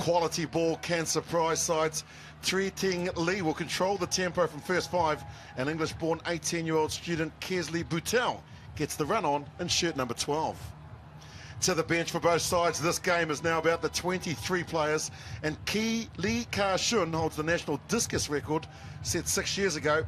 quality ball can surprise sides. Tri Ting Lee will control the tempo from first five, and English-born 18-year-old student Kesley Boutel gets the run on in shirt number 12. To the bench for both sides. This game is now about the 23 players, and Ki Lee Ka Shun holds the national discus record set 6 years ago.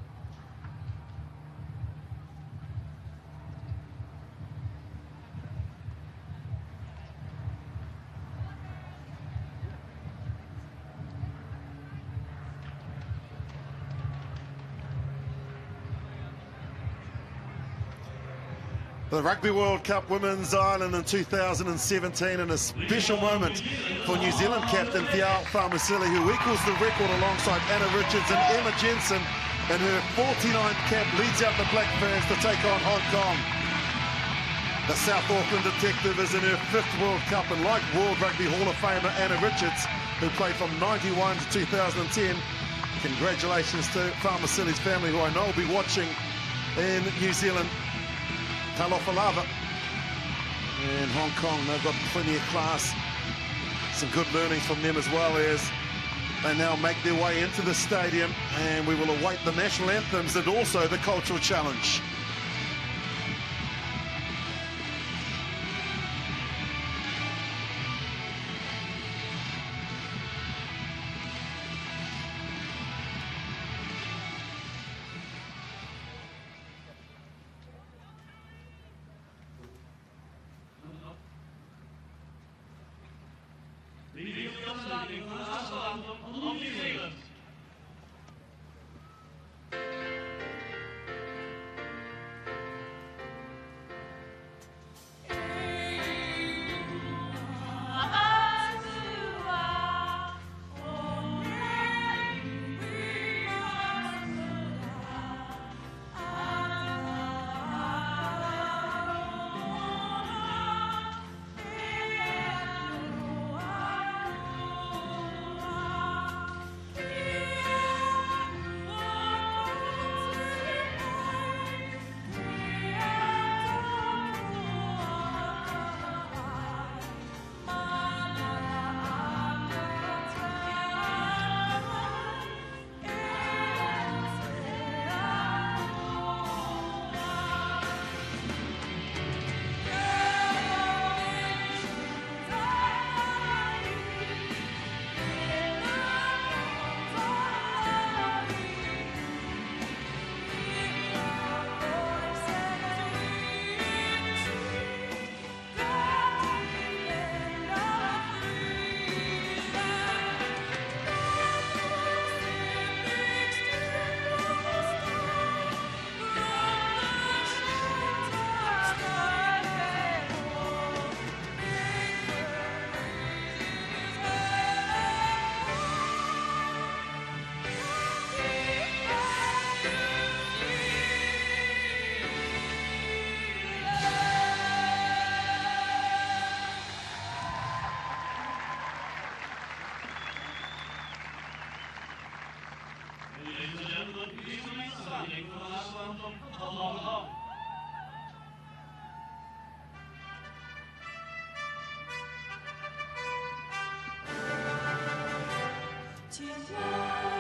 The Rugby World Cup Women's Ireland in 2017, and a special moment for New Zealand captain Fial Farmasili, who equals the record alongside Anna Richards, and Emma Jensen in her 49th cap leads out the Black Ferns to take on Hong Kong. The South Auckland detective is in her 5th World Cup, and like World Rugby Hall of Famer Anna Richards, who played from 91 to 2010, congratulations to Farmasili's family, who I know will be watching in New Zealand. Talofa lava. And Hong Kong, they've got plenty of class. Some good learnings from them as well, as they now make their way into the stadium, and we will await the national anthems and also the cultural challenge. New Zealand.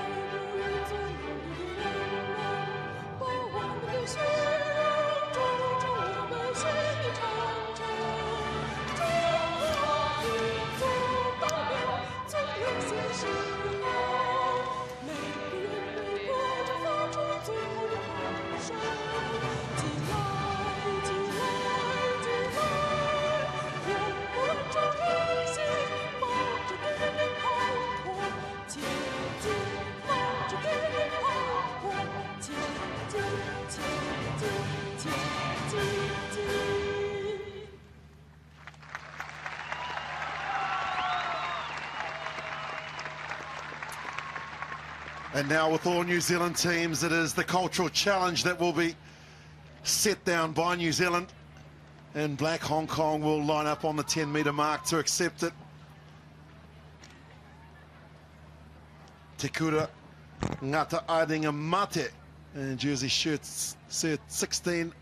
And now with all New Zealand teams, it is the cultural challenge that will be set down by New Zealand. And Black Hong Kong will line up on the 10-metre mark to accept it. Te Kura Ngata Aidinga Mate in jersey shirt 16.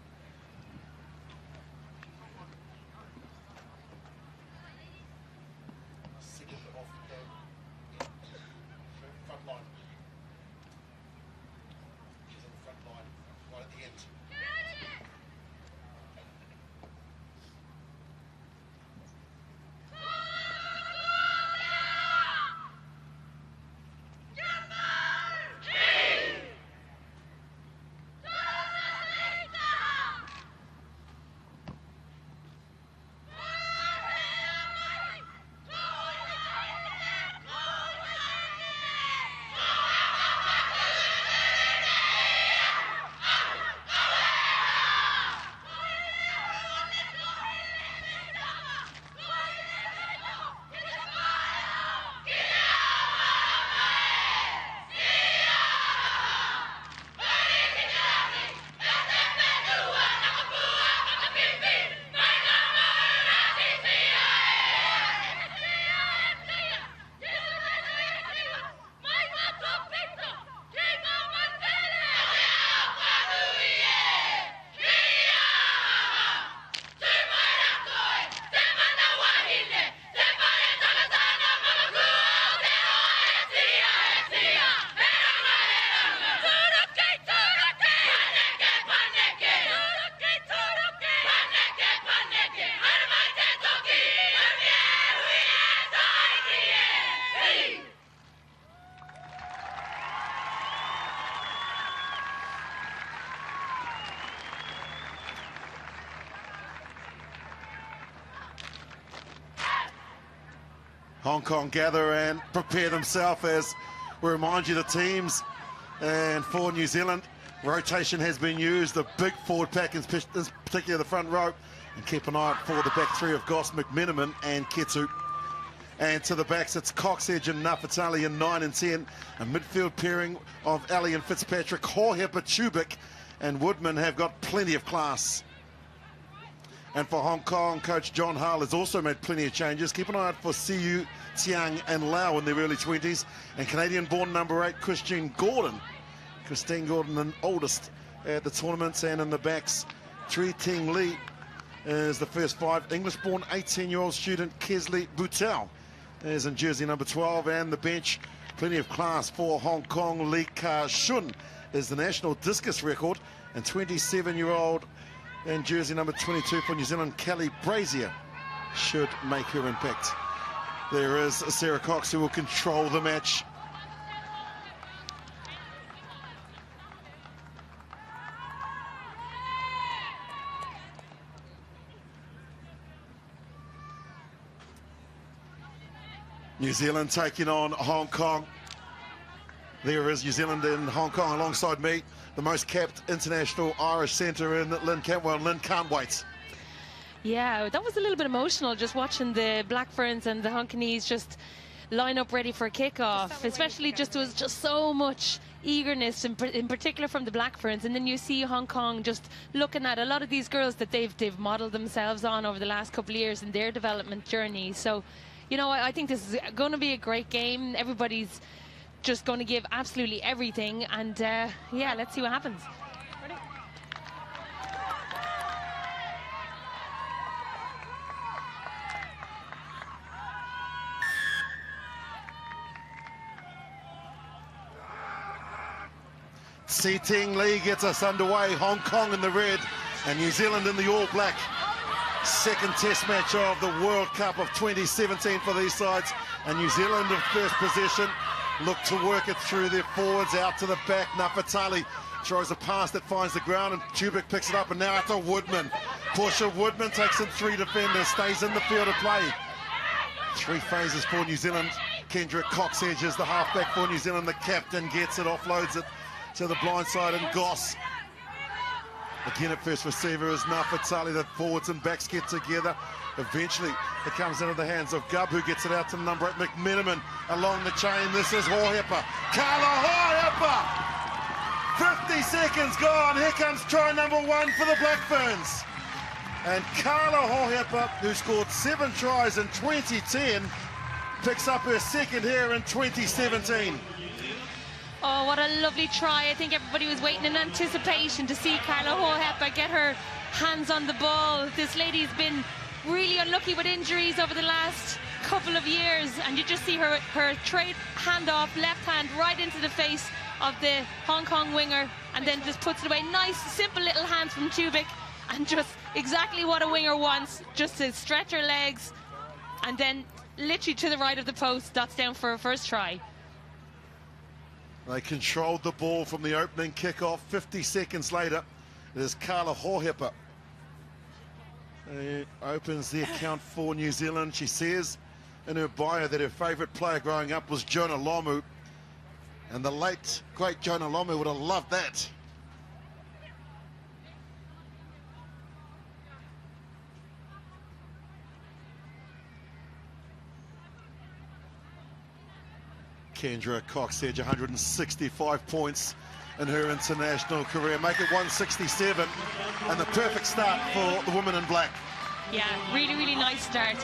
Hong Kong gather and prepare themselves as we remind you the teams. And for New Zealand, rotation has been used. The big forward pack, in particular the front row. And keep an eye out for the back three of Goss, McMenamin and Ketsu. And to the backs, it's Coxedge and Nafatali in 9 and 10. A midfield pairing of Ali and Fitzpatrick, Hohepa, Chubik and Woodman have got plenty of class. And for Hong Kong, coach John Hull has also made plenty of changes. Keep an eye out for Siu, Tiang and Lau in their early 20s. And Canadian-born number 8, Christine Gordon. Christine Gordon, the oldest at the tournaments. And in the backs, Tri Ting Lee is the first 5. English-born 18-year-old student Kesley Butell is in jersey number 12. And the bench, plenty of class for Hong Kong. Lee Ka Shun is the national discus record. And 27-year-old in jersey number 22 for New Zealand, Kelly Brazier, should make her impact. There is Sarah Cox who will control the match. New Zealand taking on Hong Kong. There is New Zealand and Hong Kong alongside me, the most capped international Irish centre in Lynn Cantwell. Lynn, can't wait. Yeah, that was a little bit emotional, just watching the Black Ferns and the Honkanese just line up ready for a kick-off, especially just there was just so much eagerness, in particular from the Black Ferns. And then you see Hong Kong just looking at a lot of these girls that they've modelled themselves on over the last couple of years in their development journey. So, you know, I think this is going to be a great game. Everybody's just going to give absolutely everything, and yeah, let's see what happens. Si Ting Lee gets us underway. Hong Kong in the red and New Zealand in the all black. Second test match of the World Cup of 2017 for these sides, and New Zealand in first position. Look to work it through their forwards, out to the back. Nafatali throws a pass that finds the ground, and Chubik picks it up, and now out to Woodman. Push of Woodman takes in 3 defenders, stays in the field of play. 3 phases for New Zealand. Kendra Coxedge is the halfback for New Zealand. The captain gets it, offloads it to the blind side, and Goss. Again at first receiver is Nafatali. The forwards and backs get together. Eventually it comes into the hands of Gubb, who gets it out to number 8, McMenamin along the chain. This is Hohepa. Carla Hohepa! 50 seconds gone. Here comes try number 1 for the Black Ferns. And Carla Hohepa, who scored 7 tries in 2010, picks up her second here in 2017. Oh, what a lovely try. I think everybody was waiting in anticipation to see Carla Hohepa get her hands on the ball. This lady's been really unlucky with injuries over the last couple of years, and you just see her trade handoff, left hand right into the face of the Hong Kong winger, and then just puts it away. Nice, simple little hands from Chubik, and just exactly what a winger wants, just to stretch her legs, and then literally to the right of the post. That's down for a first try. They controlled the ball from the opening kickoff. 50 seconds later, it is Carla Hohepa who opens the account for New Zealand. She says in her bio that her favourite player growing up was Jonah Lomu, and the late, great Jonah Lomu would have loved that. Kendra Coxedge, 165 points in her international career. Make it 167, and the perfect start for the women in black. Yeah, really, really nice start.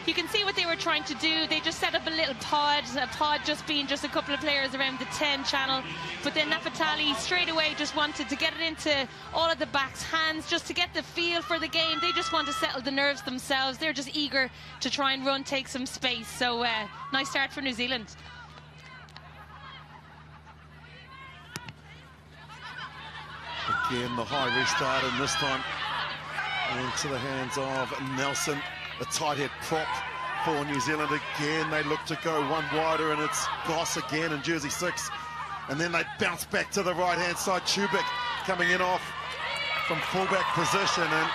You can see what they were trying to do. They just set up a little pod, just being just a couple of players around the 10 channel. But then Nafatali straight away just wanted to get it into all of the backs' hands, just to get the feel for the game. They just want to settle the nerves themselves. They're just eager to try and run, take some space. So nice start for New Zealand. Again, the high restart, and this time into the hands of Nelson, the tight head prop for New Zealand. Again, they look to go one wider, and it's Goss again in jersey 6. And then they bounce back to the right-hand side. Chubik coming in off from fullback position, and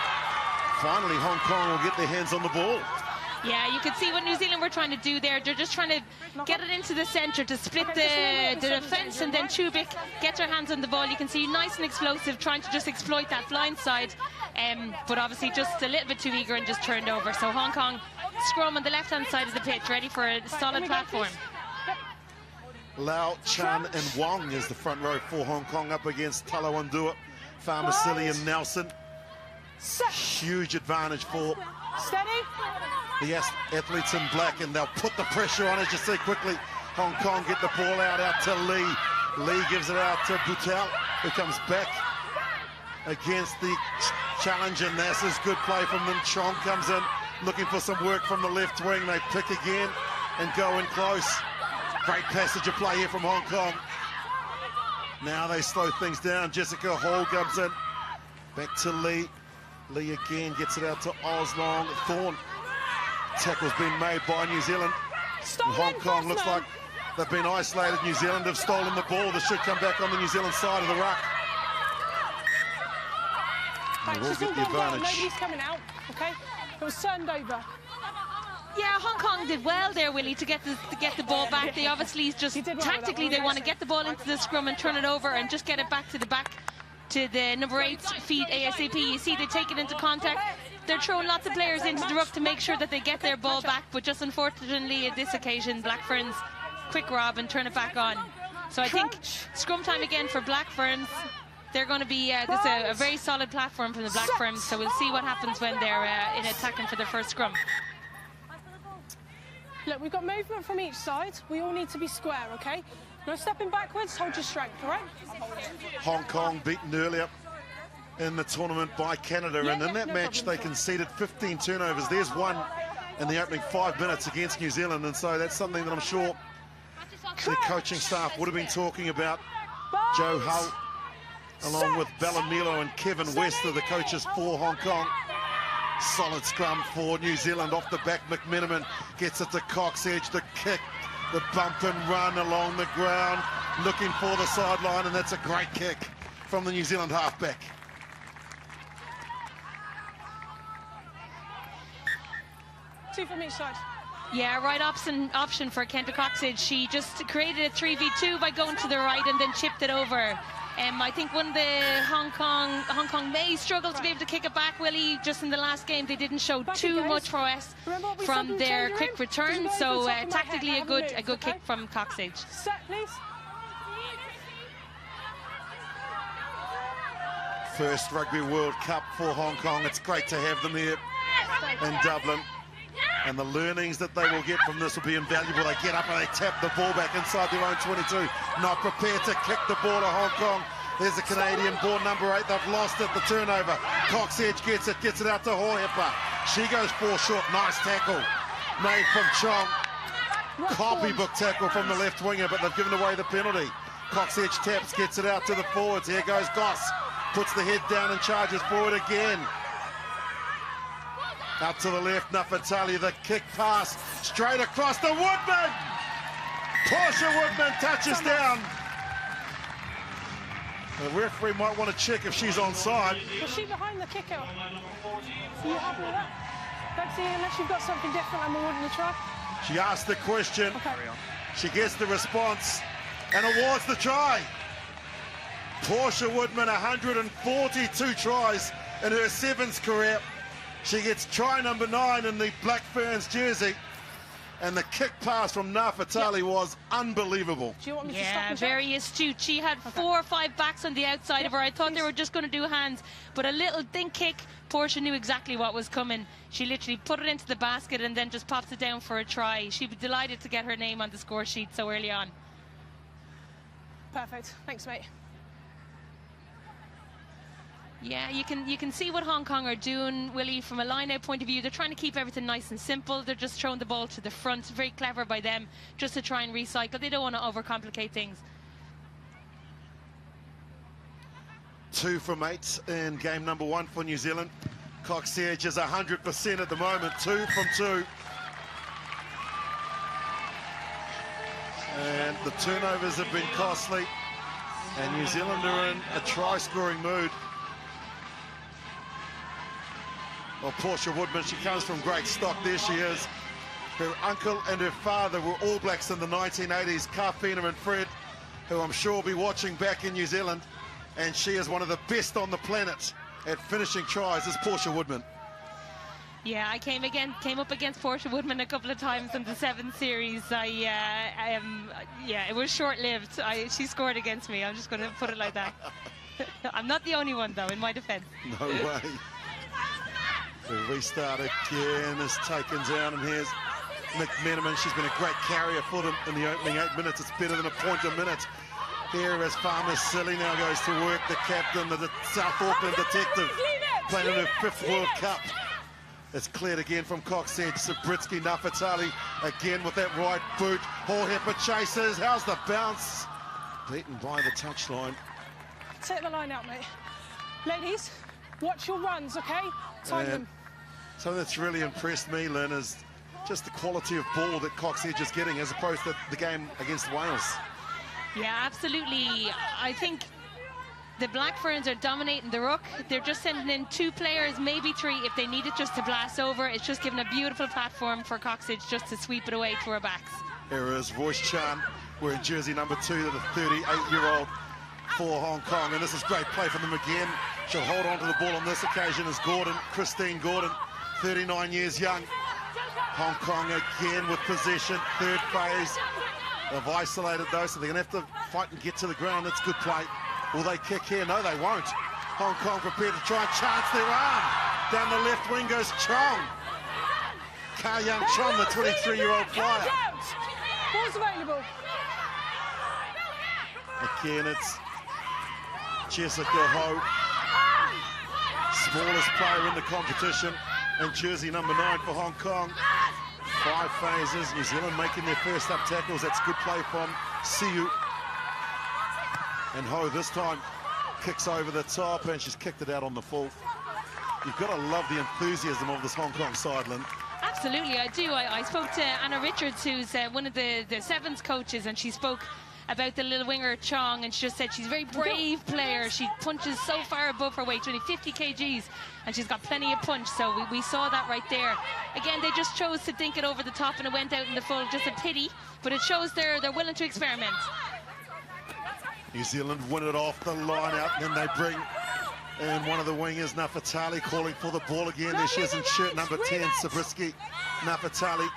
finally Hong Kong will get their hands on the ball. Yeah, you can see what New Zealand were trying to do there. They're just trying to get it into the centre to split the defence, and then Chubik gets her hands on the ball. You can see nice and explosive, trying to just exploit that blind side, but obviously just a little bit too eager and just turned over. So Hong Kong scrum on the left-hand side of the pitch, ready for a solid platform. Lau, Chan and Wong is the front row for Hong Kong up against Talawandua, Farmasili and Nelson. Huge advantage for the athletes in black, and they'll put the pressure on, as you see quickly. Hong Kong get the ball out to Lee. Lee gives it out to Butel, who comes back against the challenge, and this is good play from them. Chong comes in, looking for some work from the left wing. They pick again and go in close. Great passage of play here from Hong Kong. Now they slow things down. Jessica Hall comes in. Back to Lee. Lee again gets it out to Oslong. Thorne. Tackle's been made by New Zealand. Hong Kong looks like they've been isolated. New Zealand have stolen the ball. This should come back on the New Zealand side of the ruck. They will get the advantage. Nobody's coming out, okay? It was turned over. Yeah, Hong Kong did well there, Willie, to get the ball back. They obviously just tactically they want to get the ball into the scrum and turn it over and just get it back to the number 8 feet ASAP. You see they take it into contact. They're throwing lots of players into the ruck to make sure that they get their ball back, but just unfortunately at this occasion, Black Ferns quick rob and turn it back on. So I think scrum time again for Black Ferns. They're going to be this is a very solid platform from the Black Ferns, so we'll see what happens when they're in attacking for their first scrum. Look, we've got movement from each side. We all need to be square, okay? No stepping backwards, hold your strength, all right? Hong Kong beaten earlier in the tournament by Canada, and in that match they conceded 15 turnovers. There's one in the opening 5 minutes against New Zealand, and so that's something that I'm sure the coaching staff would have been talking about. Joe Hull, along with Bellamilo and Kevin West, are the coaches for Hong Kong. Solid scrum for New Zealand off the back. McMenamin gets it to Cox Edge. The kick, the bump and run along the ground, looking for the sideline, and that's a great kick from the New Zealand halfback. Two from each side. Yeah, right option for Kenta Coxage. She just created a 3v2 by going to the right and then chipped it over. I think one of the Hong Kong may struggle to be able to kick it back, Willie. Just in the last game, they didn't show too much prowess from their quick return. So tactically, a good kick from Coxage. Set, please. First Rugby World Cup for Hong Kong. It's great to have them here in Dublin. And the learnings that they will get from this will be invaluable. They get up and they tap the ball back inside their own 22. Not prepared to kick the ball to Hong Kong. There's the Canadian ball, number 8. They've lost it, the turnover. Cox Edge gets it out to Hohepa. She goes 4 short. Nice tackle made from Chong. Copybook tackle from the left winger, but they've given away the penalty. Cox Edge taps, gets it out to the forwards. Here goes Goss. Puts the head down and charges forward again. Out to the left, Nafatali, the kick pass, straight across to Woodman! Portia Woodman touches down. The referee might want to check if she's onside. Was she behind the kicker? Are you happy with that? Betsy, unless you've got something different, I'm willing to try. She asked the question, okay. She gets the response, and awards the try. Portia Woodman, 142 tries in her 7th career. She gets try number 9 in the Black Ferns jersey, and the kick pass from Nafatali was unbelievable. Do you want me to stop yeah, and very astute. She had 4 or 5 backs on the outside of her. I thought they were just going to do hands, but a little thin kick. Portia knew exactly what was coming. She literally put it into the basket and then just pops it down for a try. She'd be delighted to get her name on the score sheet so early on. Perfect. Thanks, mate. Yeah, you can see what Hong Kong are doing, Willie, from a line-out point of view. They're trying to keep everything nice and simple. They're just throwing the ball to the front. Very clever by them, just to try and recycle. They don't want to overcomplicate things. 2 from 8 in game number 1 for New Zealand. Cox Edge is 100% at the moment. 2 from 2. And the turnovers have been costly. And New Zealand are in a try-scoring mood. Well, Portia Woodman, she comes from great stock. There she is. Her uncle and her father were All Blacks in the 1980s, Carfina and Fred, who I'm sure will be watching back in New Zealand. And she is one of the best on the planet at finishing tries, is Portia Woodman. Yeah, I came up against Portia Woodman a couple of times in the 7th series. Yeah, it was short-lived. She scored against me. I'm just going to put it like that. I'm not the only one, though, in my defence. No way. The restart again is taken down, and here's McMenamin. She's been a great carrier for them in the opening 8 minutes. It's better than a point a minute. Here as Farmer Silly now goes to work, the captain, the South Auckland detective, playing in her 5th World Cup. It's cleared again from Cox Edge. Sabritsky Nafatali again with that right boot. Horhepper chases. How's the bounce? Beaten by the touchline. Take the line out, mate. Ladies, watch your runs, okay? Time them. Something that's really impressed me, Lynn, is just the quality of ball that Cox Edge is getting as opposed to the game against Wales. Yeah, absolutely. I think the Black Ferns are dominating the ruck. They're just sending in 2 players, maybe 3, if they need it just to blast over. It's just giving a beautiful platform for Cox Edge just to sweep it away to our backs. Here is Royce Chan wearing jersey number 2, the 38-year-old for Hong Kong. And this is great play from them again. She'll hold on to the ball on this occasion as Christine Gordon, 39 years young. Hong Kong again with possession, 3rd phase. They've isolated though, so they're going to have to fight and get to the ground. That's good play. Will they kick here? No, they won't. Hong Kong prepared to try and chance their arm. Down the left wing goes Chong. Ka Young Chong, the 23-year-old flyer. Ball's available. Again, it's Jessica Ho, smallest player in the competition, and jersey number 9 for Hong Kong. 5 phases. New Zealand making their first up tackles. That's good play from Siu. And Ho this time kicks over the top, and she's kicked it out on the full. You've got to love the enthusiasm of this Hong Kong sideline. Absolutely, I do. I spoke to Anna Richards, who's one of the Sevens coaches, and she spoke about the little winger Chong, and she just said she's a very brave player. She punches so far above her weight, only 50 kgs, and she's got plenty of punch. So we saw that right there. Again, they just chose to dink it over the top, and it went out in the full. Just a pity, but it shows they're willing to experiment. New Zealand win it off the line out, and then they bring in one of the wingers, Nafatali, calling for the ball again. There she is in shirt number 10, Sabritsky Nafatali.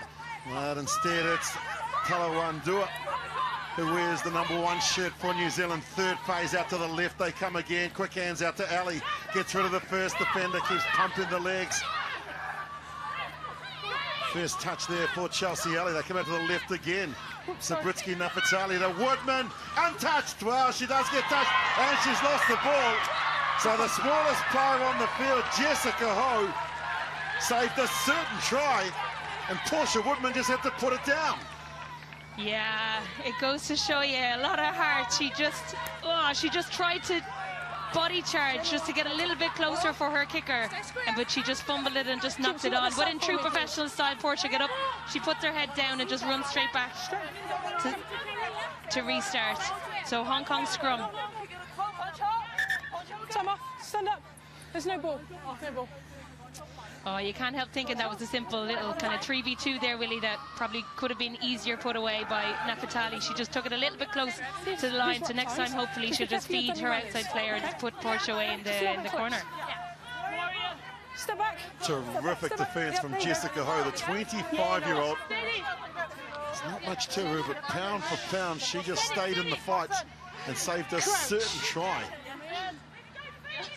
But instead it's Talawandua, who wears the number 1 shirt for New Zealand. 3rd phase out to the left, they come again. Quick hands out to Ali. Gets rid of the first defender, keeps pumping the legs. First touch there for Chelsea Ali. They come out to the left again. Sabritsky Nafatali, the Woodman, untouched. Well, she does get touched, and she's lost the ball. So the smallest player on the field, Jessica Ho, saved a certain try, and Portia Woodman just had to put it down. Yeah, it goes to show you a lot of heart. She just tried to body charge just to get a little bit closer for her kicker, but she just fumbled it and just knocked it on. But in true professional style, Portia get up, she puts her head down and just runs straight back to restart. So Hong Kong scrum. Time off, stand up. There's no ball. No ball. Oh, you can't help thinking that was a simple little kind of 3v2 there, Willie, that probably could have been easier put away by Nafatali. She just took it a little bit close to the line, so next time hopefully she'll just feed her outside player and just put Portia away in the corner. Step back. Terrific defence from Jessica Ho, the 25-year-old. There's not much to her, but pound for pound, she just stayed in the fight and saved a certain try.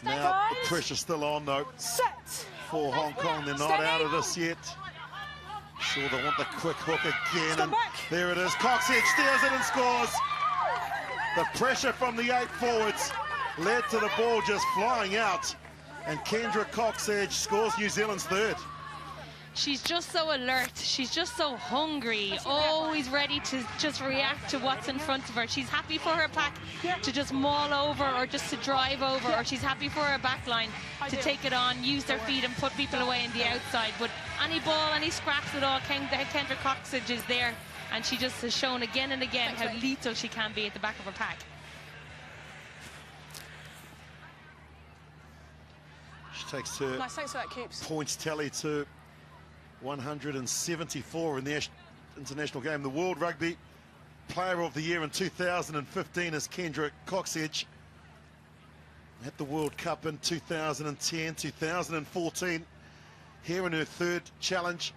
Now the pressure's still on though. Set. For Hong Kong, they're not out of this yet. Sure, they want the quick hook again, and there it is. Cox Edge steals it and scores. The pressure from the 8 forwards led to the ball just flying out, and Kendra Cox Edge scores New Zealand's 3rd. She's just so alert. She's just so hungry, always ready to just react to what's in front of her. She's happy for her pack to just maul over or just to drive over, or she's happy for her back line to take it on, use their feet and put people away in the outside. But any ball, any scraps at all, Kendra Cox Edge is there, and she just has shown again and again how lethal she can be at the back of her pack. She takes her Nice, thanks for that, Coops. points tally to 174 in the international game. The World Rugby Player of the Year in 2015 is Kendra Coxedge. At the World Cup in 2010, 2014, here in her third challenge.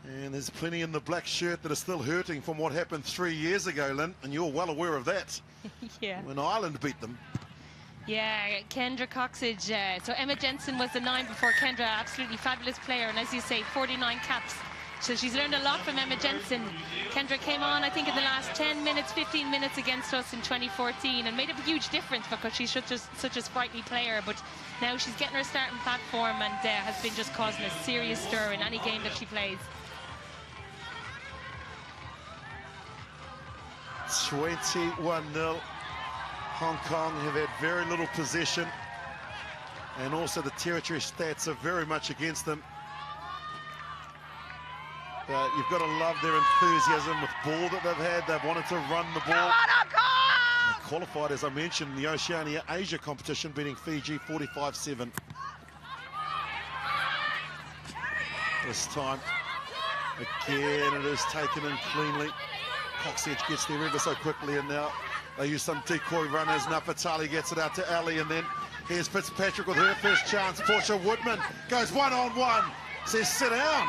And there's plenty in the black shirt that are still hurting from what happened 3 years ago, Lynn, and you're well aware of that. Yeah. When Ireland beat them. Yeah, Kendra Coxedge. So Emma Jensen was the 9 before Kendra, absolutely fabulous player, and as you say, 49 caps. So she's learned a lot from Emma Jensen. Kendra came on, I think, in the last 10 minutes, 15 minutes against us in 2014 and made a huge difference because she's such a sprightly player. But now she's getting her starting platform and has been just causing a serious stir in any game that she plays. 21-0. Hong Kong have had very little possession. And also the territory stats are very much against them. But you've got to love their enthusiasm with ball that they've had. They've wanted to run the ball. They qualified, as I mentioned, in the Oceania Asia competition, beating Fiji 45-7. This time, again, it is taken in cleanly. Coxedge gets there ever so quickly, and now they use some decoy runners. Nafatali gets it out to Ali, and then here's Fitzpatrick with her first chance. Portia Woodman goes one-on-one. Says, sit down.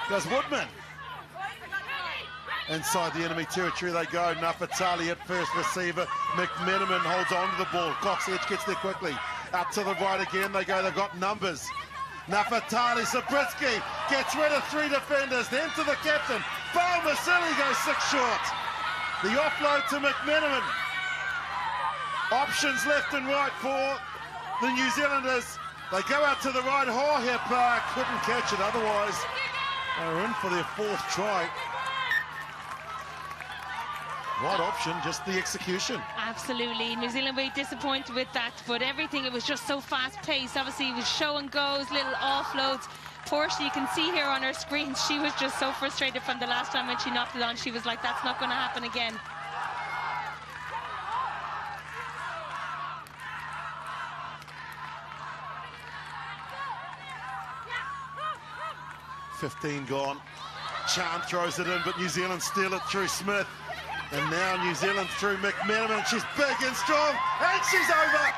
Does Woodman. Inside the enemy territory they go. Nafatali at first receiver. McMenamin holds on to the ball. Coxedge gets there quickly. Out to the right again they go. They've got numbers. Nafatali, Zabriskie gets rid of 3 defenders. Then to the captain. Val Masili goes 6 short. The offload to McMenamin. Options left and right for the New Zealanders. They go out to the right. Hohepa couldn't catch it otherwise. They're in for their 4th try. Right option, just the execution. Absolutely. New Zealand very disappointed with that, but everything, it was just so fast-paced. Obviously, it was show and goes, little offloads. Portia, you can see here on her screen, she was just so frustrated from the last time when she knocked it on. She was like, that's not going to happen again. .15 gone. Chan throws it in, but New Zealand steal it through Smith. And now New Zealand through McMenamin. She's big and strong, and she's over.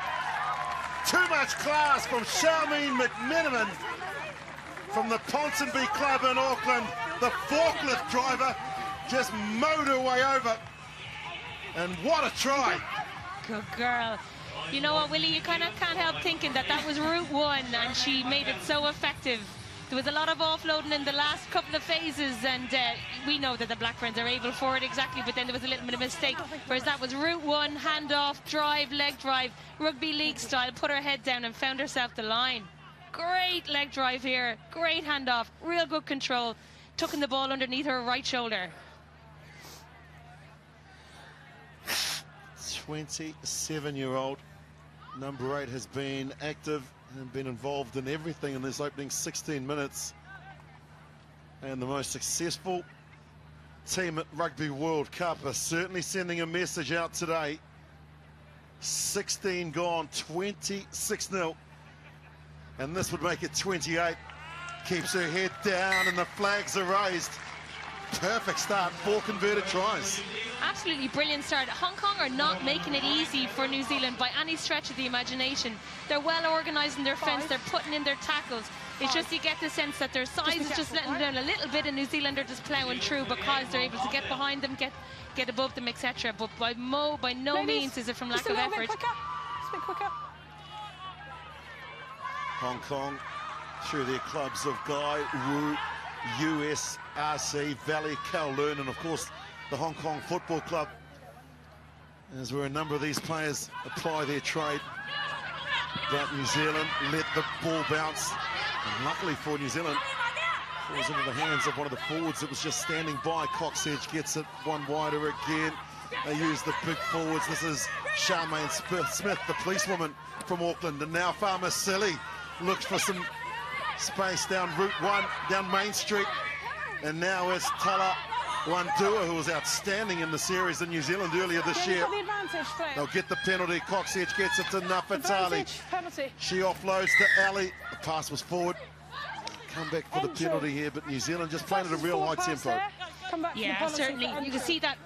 Too much class from Charmaine McMenamin from the Ponsonby Club in Auckland. The forklift driver just mowed her way over. And what a try. Good girl. You know what, Willie, you kind of can't help thinking that that was route 1 and she made it so effective. There was a lot of offloading in the last couple of phases, and we know that the Black Ferns are able for it exactly, but then there was a little bit of a mistake. Whereas that was route 1, handoff, drive, leg drive, rugby league style, put her head down and found herself the line. Great leg drive here, great handoff, real good control, tucking the ball underneath her right shoulder. 27-year-old number 8 has been active and been involved in everything in this opening 16 minutes. And the most successful team at Rugby World Cup are certainly sending a message out today. 16 gone, 26-0. And this would make it 28. Keeps her head down and the flags are raised. Perfect start, 4 converted tries. Absolutely brilliant start. Hong Kong are not making it easy for New Zealand by any stretch of the imagination. They're well organised in their fence, they're putting in their tackles. It's just you get the sense that their size is just letting down a little bit, and New Zealand are just ploughing through because they're able to get behind them, get above them, etc. But by no means is it from lack of effort. Just a bit quicker. Hong Kong through their clubs of Gai, Wu, USRC, Valley, Kowloon, and of course the Hong Kong Football Club, as where a number of these players apply their trade. But New Zealand let the ball bounce, and luckily for New Zealand, falls into the hands of one of the forwards that was just standing by. Coxedge gets it one wider again. They use the big forwards. This is Charmaine Smith, the policewoman from Auckland, and now Farmasili looks for some space down Route 1, down Main Street, and now it's Tala Wandua, who was outstanding in the series in New Zealand earlier this year. The advantage, play. They'll get the penalty. Coxedge gets it to Nafatali. Penalty. She offloads to Ali. The pass was forward. Come back for the penalty here, but New Zealand just playing at a real high tempo. Yeah, certainly. You can see that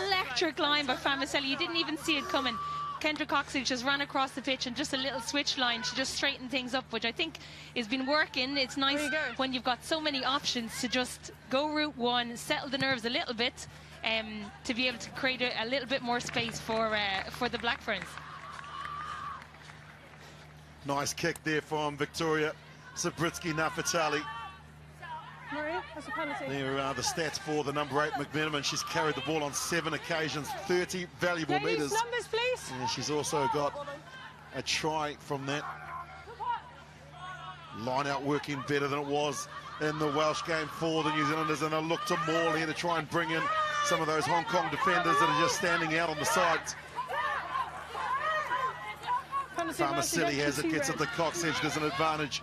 electric line by Famicelli. You didn't even see it coming. Kendra Coxedge just ran across the pitch and just a little switch line. She just straightened things up, which I think has been working. It's nice when you've got so many options to just go route one, settle the nerves a little bit, to be able to create a little bit more space for the Black Ferns. Nice kick there from Victoria Zabritsky Nafatali. Marie, that's a penalty. There are the stats for the number 8 McMenamin. She's carried the ball on 7 occasions, 30 valuable meters. Numbers, please. And she's also got a try from that. Line out working better than it was in the Welsh game for the New Zealanders, and they'll look to Maul here to try and bring in some of those Hong Kong defenders that are just standing out on the sides. Farmasili has it, gets it to Coxedge. There's an advantage.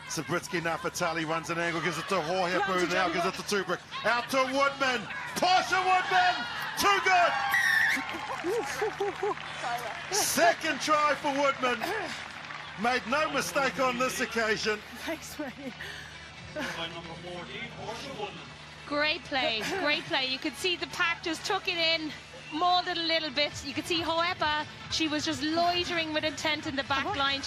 Zabritsky Nafatali runs an angle, gives it to Hohepu, now gives it to Tubrick. Out to Woodman. Portia Woodman. Too good. Second try for Woodman. Made no mistake on this occasion. Thanks, mate. Great play, great play. You could see the pack just took it in, mauled it a little bit. You could see Hoepa, she was just loitering with intent in the back line.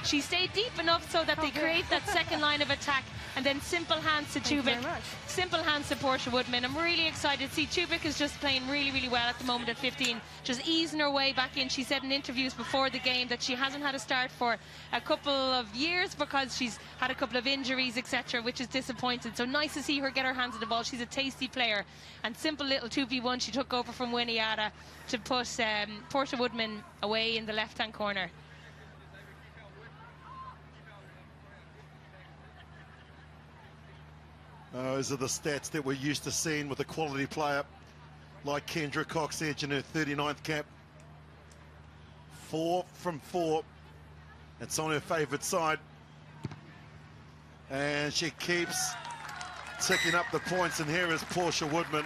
She stayed deep enough so that they create that second line of attack, and then simple hands to Tubic, simple hands to Portia Woodman. I'm really excited to see Tubic is just playing really, really well at the moment at 15, just easing her way back in. She said in interviews before the game that she hasn't had a start for a couple of years because she's had a couple of injuries, etc., which is disappointing. So nice to see her get her hands on the ball. She's a tasty player, and simple little 2v1 she took over from Winiata to put Portia Woodman away in the left-hand corner. Those are the stats that we're used to seeing with a quality player like Kendra Coxedge in her 39th cap. 4 from 4. It's on her favourite side. And she keeps ticking up the points. And here is Portia Woodman.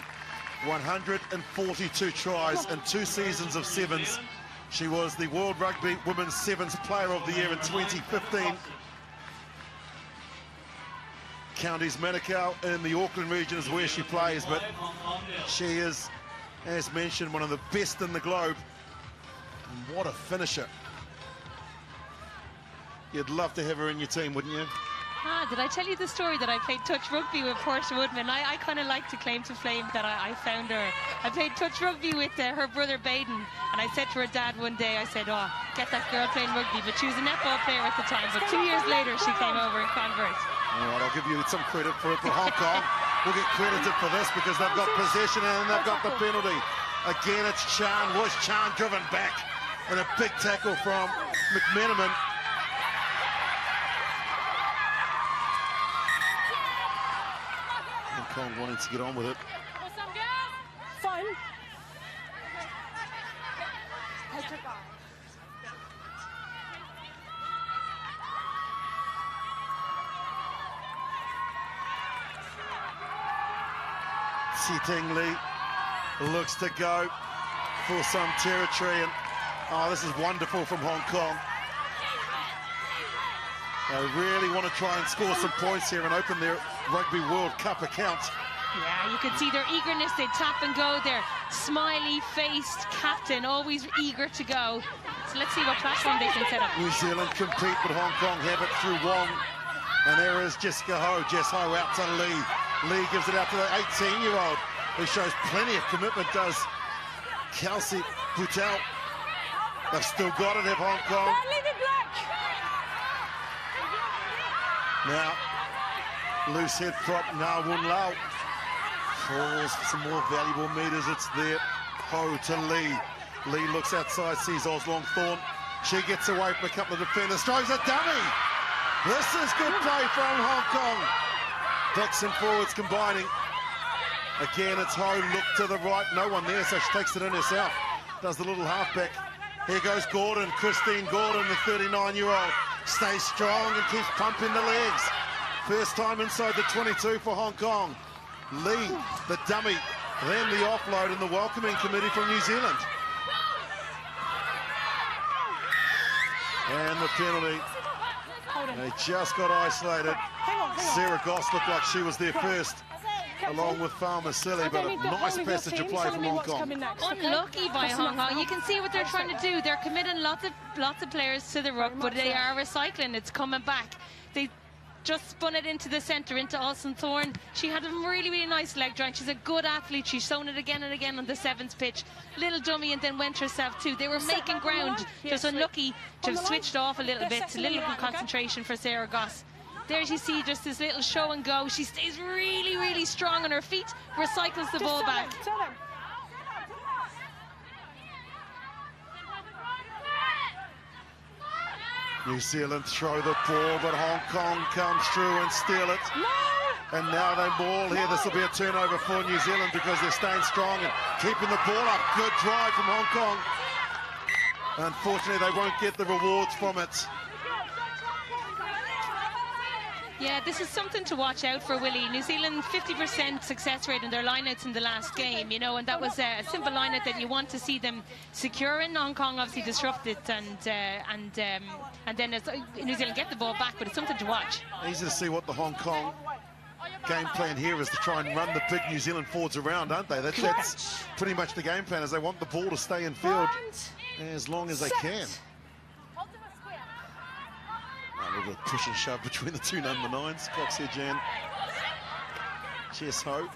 142 tries in 2 seasons of sevens. She was the World Rugby Women's Sevens Player of the Year in 2015. Counties Manukau in the Auckland region is where she plays, but she is, as mentioned, one of the best in the globe. And what a finisher. You'd love to have her in your team, wouldn't you? Did I tell you the story that I played touch rugby with Portia Woodman? I kind of like to claim to fame that I found her. I played touch rugby with her brother Baden, and I said to her dad one day, I said, oh, get that girl playing rugby. But she was a netball player at the time, but 2 years later she came over and convert. All right, I'll give you some credit for it. For Hong Kong will get credited for this because they've got possession and they've got the penalty. Again, it's Chan. Was Chan driven back? And a big tackle from McMenamin. Hong Kong wanting to get on with it. Fine. Ting Lee looks to go for some territory, and oh, this is wonderful from Hong Kong. They really want to try and score some points here and open their Rugby World Cup account. Yeah, you can see their eagerness. They tap and go. Their smiley-faced captain, always eager to go. So let's see what platform they can set up. New Zealand compete, but Hong Kong have it through Wong. And there is Jessica Ho. Jess Ho out to Lee. Lee gives it out to the 18-year-old, who shows plenty of commitment, does Kelsey Boutel. They've still got it, have Hong Kong. Now, loose head prop, Na Wun Lau. Falls for some more valuable meters. It's there. Ho to Lee. Lee looks outside, sees Oslong Thorne. She gets away from a couple of defenders, throws a dummy. This is good play from Hong Kong. Backs and forwards combining. Again, it's Ho, look to the right. No one there, so she takes it in herself. Does the little halfback. Here goes Gordon, Christine Gordon, the 39-year-old. Stays strong and keeps pumping the legs. First time inside the 22 for Hong Kong. Lee, the dummy, then the offload and the welcoming committee from New Zealand. And the penalty. They just got isolated. Sarah Goss looked like she was there first, along with Farmer Silly, but a nice passage of play from Hong Kong. Unlucky by Hong Kong. You can see what they're trying to do. They're committing lots of players to the ruck, but they are recycling. It's coming back. They just spun it into the centre, into Alison Thorne. She had a really, really nice leg drive. She's a good athlete. She's shown it again and again on the sevens pitch. Little dummy and then went herself too. They were making ground. Just unlucky to have switched off a little bit. A little concentration for Sarah Goss. There you see just this little show and go. She stays really, really strong on her feet, recycles the ball back. New Zealand throw the ball, but Hong Kong comes through and steal it. And now they ball here. This will be a turnover for New Zealand because they're staying strong and keeping the ball up. Good drive from Hong Kong. Unfortunately, they won't get the rewards from it. Yeah, this is something to watch out for, Willie. New Zealand 50% success rate in their lineouts in the last game, you know, and that was a simple lineout that you want to see them securing. Hong Kong obviously disrupt it, and then as New Zealand get the ball back, but it's something to watch. Easy to see what the Hong Kong game plan here is, to try and run the big New Zealand forwards around, aren't they? That's pretty much the game plan, is they want the ball to stay in field as long as they can. A little push and shove between the two number 9s. Coxedge and Chesso.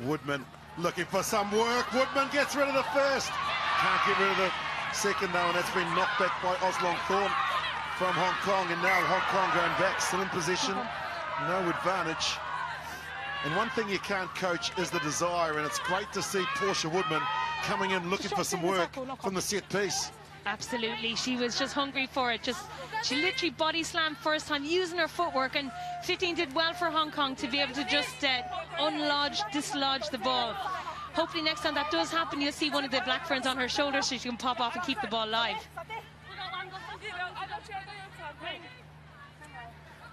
Woodman looking for some work. Woodman gets rid of the first. Can't get rid of the second though, and that's been knocked back by Oslong Thorne from Hong Kong. And now Hong Kong going back, still in position, no advantage. And one thing you can't coach is the desire, and it's great to see Portia Woodman coming in looking for some work from the set piece. Absolutely, she was just hungry for it. She literally body slammed first time using her footwork, and 15 did well for Hong Kong to be able to just dislodge the ball. Hopefully next time that does happen, you'll see one of the Black Ferns on her shoulder so she can pop off and keep the ball live.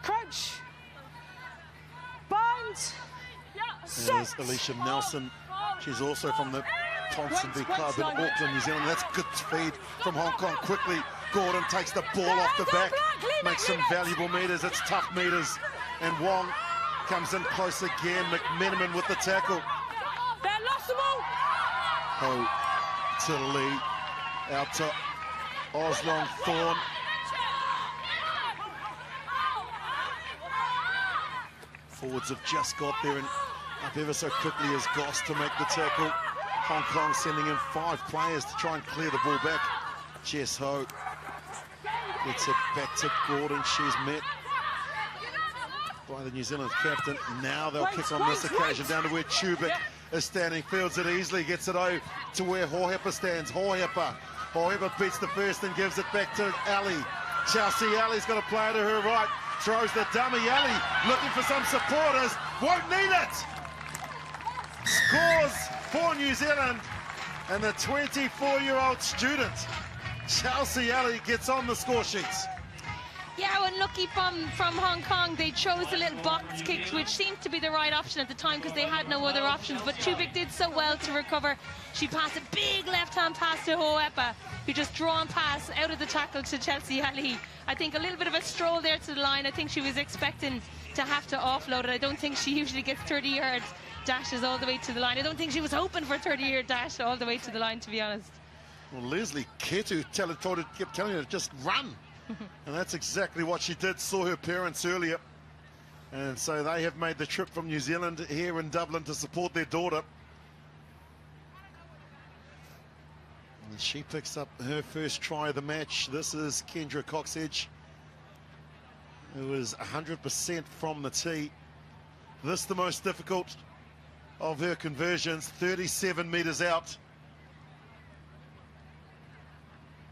Crunch. Bind. There's Alicia Nelson. She's also from the Thompson V Club in Auckland, New Zealand. That's good speed from Hong Kong. Quickly, Gordon takes the ball off the back, makes some valuable meters. It's tough meters. And Wong comes in close again. McMenamin with the tackle. Oh, to Lee. Out to Oslong Thorne. Forwards have just got there and up ever so quickly as Goss to make the tackle. Hong Kong sending in 5 players to try and clear the ball back. Jess Ho gets it back to Gordon. She's met by the New Zealand captain. Now they'll kick on this occasion down to where Chubik is standing. Fields it easily, gets it over to where Hohepa stands. Hohepa beats the first and gives it back to Ali. Chelsea Ali's got a player to her right. Throws the dummy. Ali looking for some supporters. Won't need it. Scores for New Zealand, and the 24-year-old student Chelsea Ali gets on the score sheets. Yeah, unlucky from Hong Kong. They chose the little box kicks, which seemed to be the right option at the time because they had no other options. But Chubik did so well to recover. She passed a big left-hand pass to Hohepa, who just drawn pass out of the tackle to Chelsea Ali. I think a little bit of a stroll there to the line. I think she was expecting to have to offload it. I don't think she usually gets 30 yards dashes all the way to the line. I don't think she was hoping for a 30-yard dash all the way to the line, to be honest. Well, Leslie Ketu kept telling her to just run. And that's exactly what she did. Saw her parents earlier. And so they have made the trip from New Zealand here in Dublin to support their daughter. And she picks up her first try of the match. This is Kendra Coxedge, who is 100% from the tee. This the most difficult of her conversions, 37 meters out.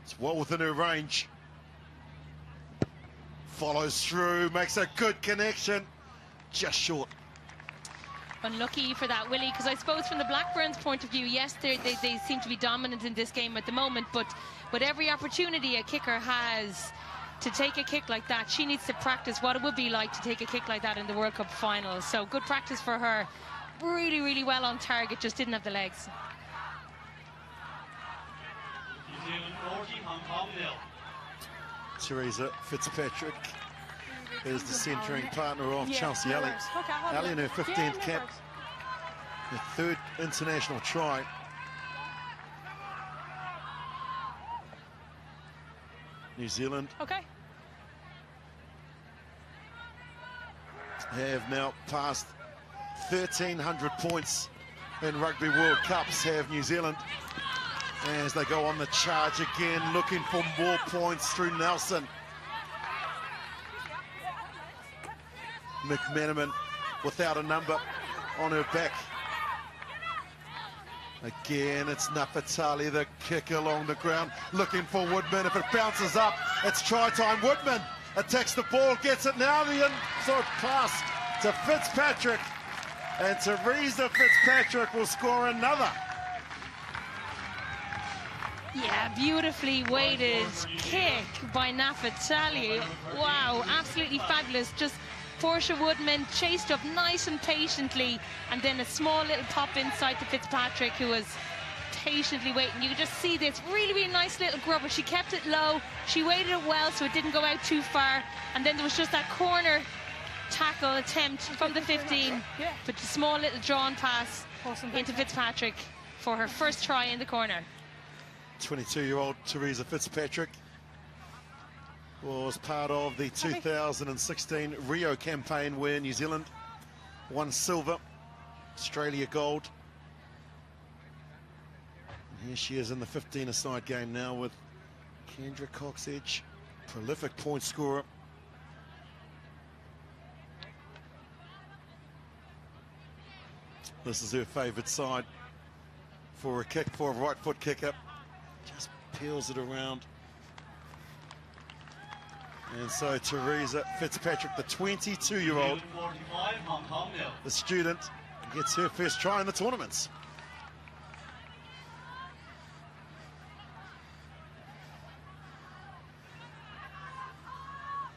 It's well within her range. Follows through, makes a good connection, just short. Unlucky for that, Willie, because I suppose from the Blackburns' point of view, yes, they seem to be dominant in this game at the moment, but with every opportunity a kicker has to take a kick like that, she needs to practice what it would be like to take a kick like that in the World Cup final. So good practice for her. really, really well on target, just didn't have the legs. Teresa Fitzpatrick is the centering partner of Chelsea Alley. Alley in her 15th cap, her 3rd international try. New Zealand have now passed 1,300 points in Rugby World Cups, have New Zealand, as they go on the charge again, looking for more points through Nelson. McManaman without a number on her back. Again, it's Nafatali, the kick along the ground, looking for Woodman. If it bounces up, it's try time. Woodman attacks the ball, gets it now, the inside pass to Fitzpatrick, and Teresa Fitzpatrick will score another. Yeah, beautifully weighted kick by Nafatali. Wow, absolutely fabulous. Just Portia Woodman chased up nice and patiently, and then a small little pop inside to Fitzpatrick, who was patiently waiting. You could just see this really, really nice little grubber. She kept it low, she weighted it well so it didn't go out too far, and then there was just that corner tackle attempt from the 15, but a small little drawn pass into Fitzpatrick for her first try in the corner. 22-year-old Teresa Fitzpatrick was part of the 2016 Rio campaign, where New Zealand won silver, Australia gold. And here she is in the 15-a-side game now with Kendra Cox-Edge, prolific point scorer. This is her favourite side for a kick, for a right foot kick up. Just peels it around. And so Teresa Fitzpatrick, the 22-year-old, the student, gets her first try in the tournaments.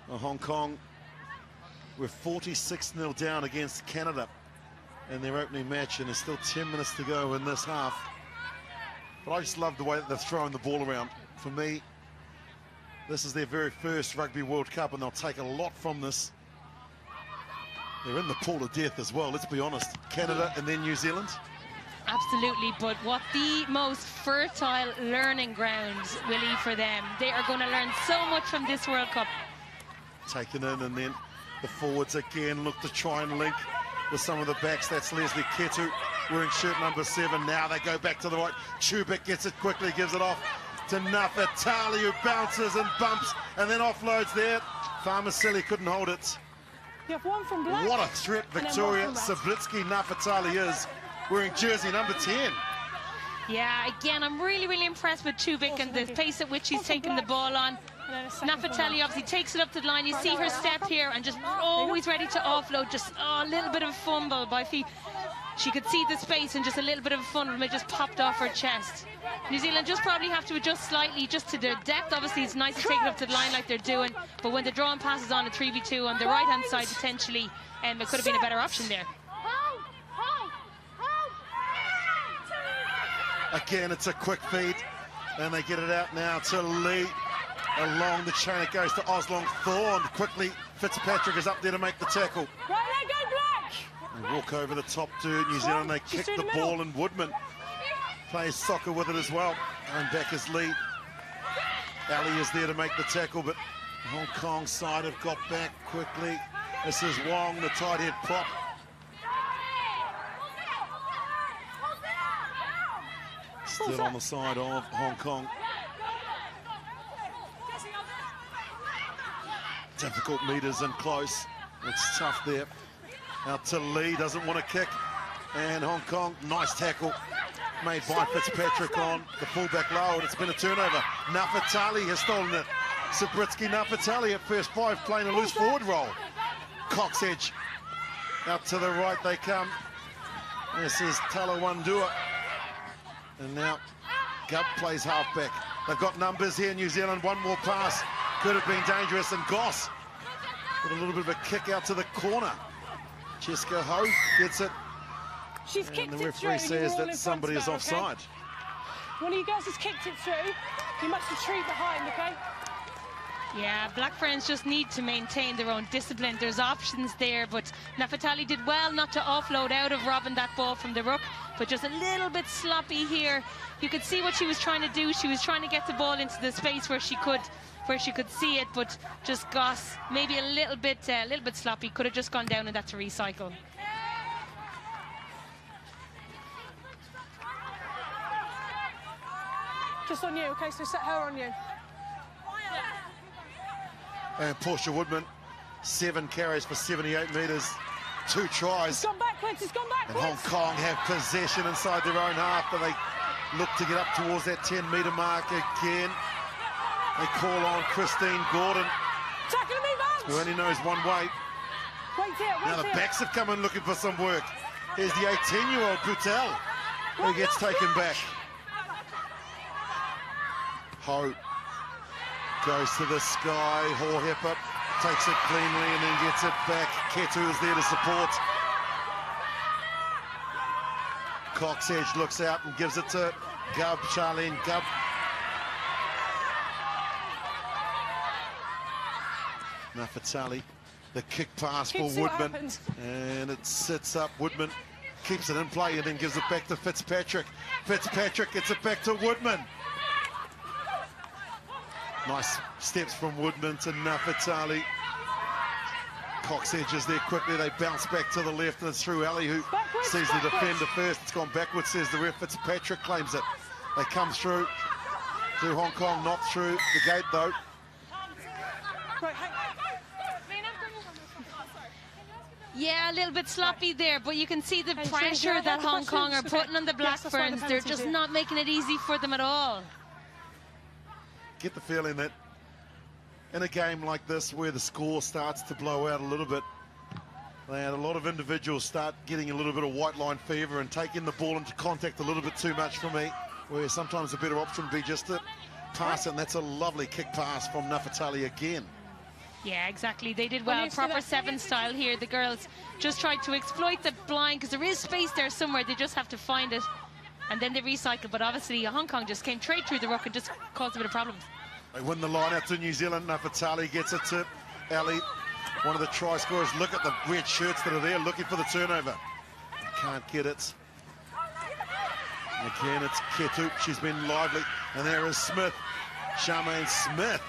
Well, Hong Kong were 46-0 down against Canada in their opening match, and there's still 10 minutes to go in this half. But I just love the way that they're throwing the ball around. For me, this is their very first Rugby World Cup, and they'll take a lot from this. They're in the pool of death as well, let's be honest. Canada and then New Zealand. Absolutely, but what the most fertile learning grounds, Willie, for them. They are going to learn so much from this World Cup. Taken in, and then the forwards again look to try and link with some of the backs. That's Leslie Ketu wearing shirt number 7. Now they go back to the right. Chubik gets it quickly, gives it off to Nafatali, who bounces and bumps and then offloads there. Farmasili couldn't hold it. You have one from black. What a threat Victoria Sablitsky Nafatali is, wearing jersey number 10. Yeah, again, I'm really, really impressed with Chubik and the pace at which he's taken the ball on. Nafatali obviously takes it up to the line. You see her step here and just always ready to offload. Just a little bit of a fumble by feet. She could see the space and just a little bit of a fumble, and it just popped off her chest. New Zealand just probably have to adjust slightly just to their depth. Obviously, it's nice to take it up to the line like they're doing, but when the drawing passes on a 3v2 on the right-hand side, potentially, it could have been a better option there. Again, it's a quick feed, and they get it out now to Lee. Along the chain it goes to Oslong Thorne. Quickly, Fitzpatrick is up there to make the tackle. They walk over the top to New Zealand. They kick the ball, and Woodman plays soccer with it as well. And back is Lee. Ali is there to make the tackle, but the Hong Kong side have got back quickly. This is Wong, the tight head prop. Still on the side of Hong Kong. Difficult meters and close. It's tough there. Out to Lee, doesn't want to kick. And Hong Kong, nice tackle made by Fitzpatrick on the fullback lowered. It's been a turnover. Nafatali has stolen it. Sabritsky Nafatali at first 5, playing a loose forward role. Cox-Edge. Out to the right they come. This is Talawandua. And now Gubb plays halfback. They've got numbers here, New Zealand. One more pass. Could have been dangerous, and Goss with a little bit of a kick out to the corner. Cheska Ho gets it She's And kicked the it referee through. says that somebody is offside. One of you girls has kicked it through. You must retreat behind, okay? Yeah, Black Ferns just need to maintain their own discipline. There's options there, but Nafatali did well not to offload out of robbing that ball from the ruck, but just a little bit sloppy here. You could see what she was trying to do. She was trying to get the ball into the space where she could see it, but just got maybe a little bit sloppy. Could have just gone down, and that's a recycle. Just on you, okay? So set her on you. And Portia Woodman, 7 carries for 78 metres, 2 tries. It's gone backwards, it's gone And backwards. Hong Kong have possession inside their own half, but they look to get up towards that 10-metre mark again. They call on Christine Gordon, Tackle and move out. who only knows one way. Wait here, wait Now the here. backs have come in looking for some work. Here's the 18-year-old Boutel, who gets taken back. Ho goes to the sky. Horhepper takes it cleanly and then gets it back. Ketu is there to support. Coxedge looks out and gives it to Gub, Charlene Gub. Nafatali, the kick pass for See what Woodman. happens. And it sits up. Woodman keeps it in play and then gives it back to Fitzpatrick. Fitzpatrick gets it back to Woodman. Nice steps from Woodman to Nafatali. Coxedge is there quickly. They bounce back to the left and it's through Ali, who sees the defender first. It's gone backwards, says the ref. Fitzpatrick claims it. They come through Hong Kong, not through the gate though. Right, hang. Yeah, a little bit sloppy there, but you can see the Hey, pressure Shane, that do you have Hong Kong are questions? putting on the Black Yes, that's why the Ferns. They're penalty's just here. not making it easy for them at all. Get the feeling that in a game like this where the score starts to blow out a little bit, and a lot of individuals start getting a little bit of white line fever and taking the ball into contact a little bit too much for me, where sometimes a better option would be just to pass it, and that's a lovely kick pass from Nafatali again. Yeah, exactly. They did well. used to Proper that. 7 style here. The girls just tried to exploit the blind because there is space there somewhere. They just have to find it. And then they recycle. But obviously, Hong Kong just came straight through the ruck and just caused a bit of problems. They win the line out to New Zealand. Nafatali gets it to Ali, one of the try scorers. Look at the red shirts that are there looking for the turnover. Can't get it. And again, it's Ketu. She's been lively. And there is Smith. Charmaine Smith.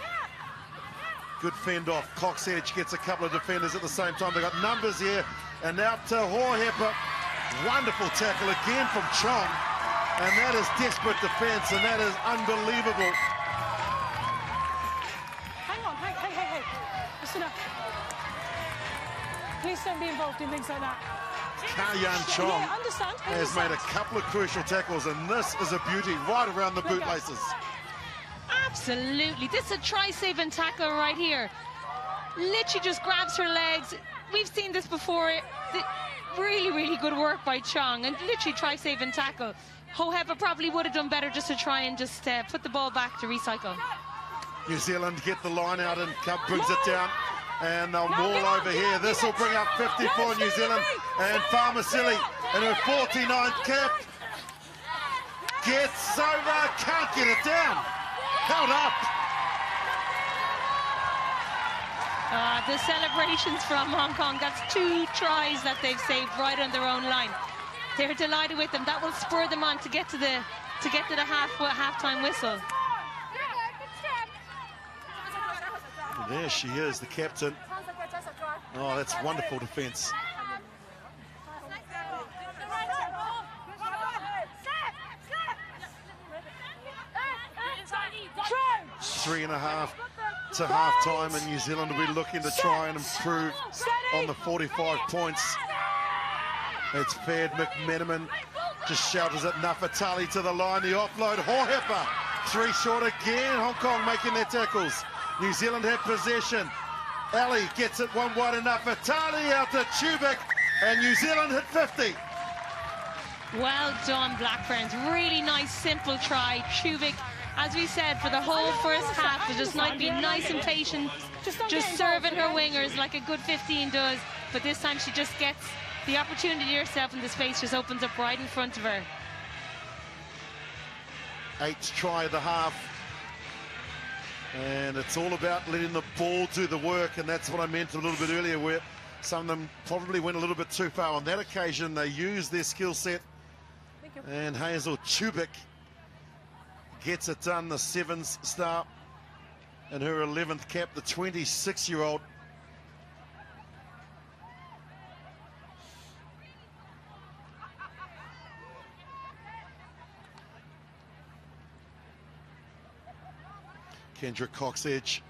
Good fend off. Coxedge gets a couple of defenders at the same time. They've got numbers here. And now to Horhepper. Wonderful tackle again from Chong. And that is desperate defense, and that is unbelievable. Hang on, hey. Listen up. Please don't be involved in things like that. Ka-Yan Chong Yeah, I understand. has made a couple of crucial tackles, and this is a beauty right around the bootlaces. Absolutely. This is a try, save and tackle right here. Literally just grabs her legs. We've seen this before. Really, really good work by Chong, and literally try, save and tackle. Horhepper probably would have done better just to try and just put the ball back to recycle. New Zealand get the line out, and Cub brings it down. And they'll maul over here. This will bring up 50 for New Zealand. And Farmasili in her 49th cap gets over, can't get it down. Held up. The celebrations from Hong Kong, that's 2 tries that they've saved right on their own line. They're delighted with them. That will spur them on to get to the halftime whistle. There she is, the captain. Oh, that's wonderful defense. Three and a half to half-time, and New Zealand will be looking to try and improve on the 45 points. It's Fed McMenamin just shelters it. Nafatali to the line, the offload. Horhepper, 3 short again. Hong Kong making their tackles. New Zealand have possession. Ali gets it 1 wide enough. Nafatali out to Chubik, and New Zealand hit 50. Well done, Black Ferns. Really nice, simple try. Chubik, as we said, for the whole first half, was just like being nice and patient, just serving her wingers like a good 15 does. But this time she just gets the opportunity herself and the space just opens up right in front of her. 8th try of the half. And it's all about letting the ball do the work, and that's what I meant a little bit earlier, where some of them probably went a little bit too far. On that occasion, they used their skill set, and Hazel Chubik gets it done, the 7th star and her 11th cap, the 26-year-old. Kendra Cox-Edge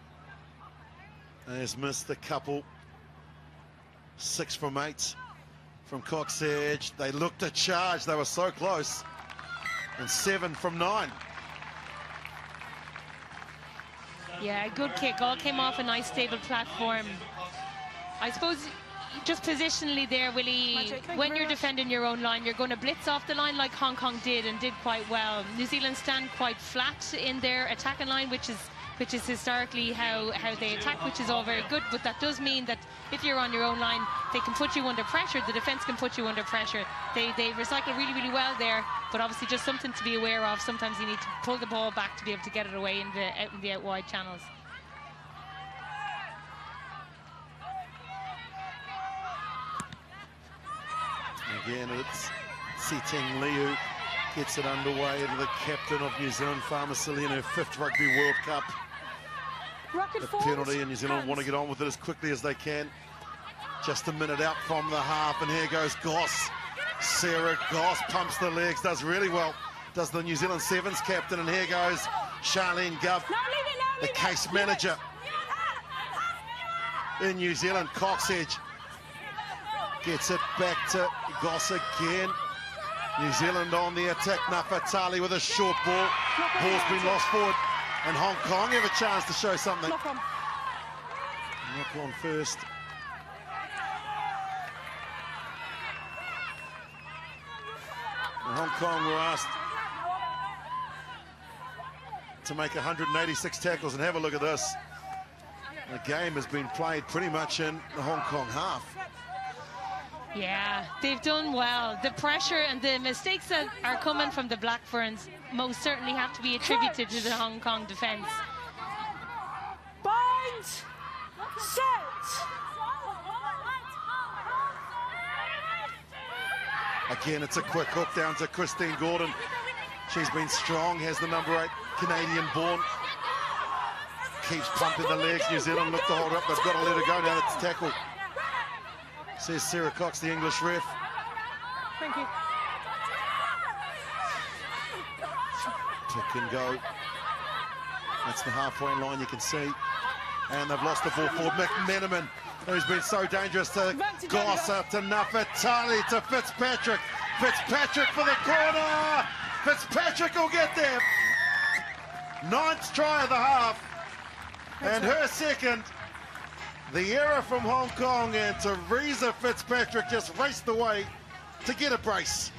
has missed a couple. 6 from 8 from Cox-Edge. They looked to charge, they were so close. And 7 from 9. Yeah, good kick. All came off a nice stable platform. I suppose just positionally there, Willie, when you're defending your own line, you're going to blitz off the line like Hong Kong did and did quite well. New Zealand stand quite flat in their attacking line, which is historically how they attack, which is all very good, but that does mean that if you're on your own line, they can put you under pressure. The defense can put you under pressure. They recycle really, really well there, but obviously just something to be aware of. Sometimes you need to pull the ball back to be able to get it away in the out wide channels. Again, it's Siteng Liu gets it underway to the captain of New Zealand, Farmasili, in her 5th Rugby World Cup. Rocket The forwards, penalty, and New Zealand want to get on with it as quickly as they can. Just a minute out from the half, and here goes Goss. Sarah Goss pumps the legs, does really well. Does the New Zealand Sevens captain, and here goes Charlene Gov, the case manager in New Zealand. Cox-Edge gets it back to Goss again. New Zealand on the attack. Nafatali with a short ball. Ball's been lost forward. And Hong Kong have a chance to show something. Knock on. Knock on first. And Hong Kong were asked to make 186 tackles, and have a look at this. The game has been played pretty much in the Hong Kong half. Yeah, they've done well. The pressure and the mistakes that are coming from the Black Ferns most certainly have to be attributed to the Hong Kong defence. Bind. Set. Again, it's a quick hook down to Christine Gordon. She's been strong, has the number 8 Canadian born. Keeps pumping the legs. New Zealand look to hold up. They've got to let her go now. It's tackle. Says Sarah Cox, the English ref. Thank you. Pick and go. That's the halfway line, you can see. And they've lost the ball forward. McMenamin, who's been so dangerous, to Gossa, to Nafatali, to Fitzpatrick. Fitzpatrick for the corner. Fitzpatrick will get there. 9th try of the half. And her 2nd. The error from Hong Kong, and Teresa Fitzpatrick just raced away to get a brace.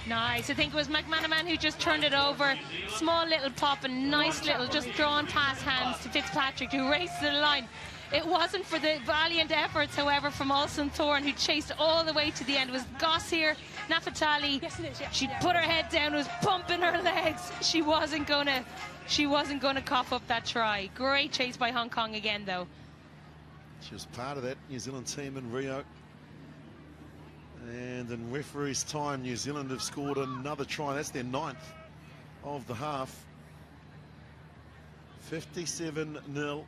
Nice. I think it was McManaman who just turned it over. Small little pop and nice little just drawn past hands to Fitzpatrick, who raced to the line. It wasn't for the valiant efforts, however, from Olsen Thorne, who chased all the way to the end. It was Goss here, Nafatali. Yes, it is, yeah. She put her head down, was pumping her legs. She wasn't gonna cough up that try. Great chase by Hong Kong again, though. She was part of that New Zealand team in Rio. And in referee's time, New Zealand have scored another try. That's their 9th of the half. 57-0.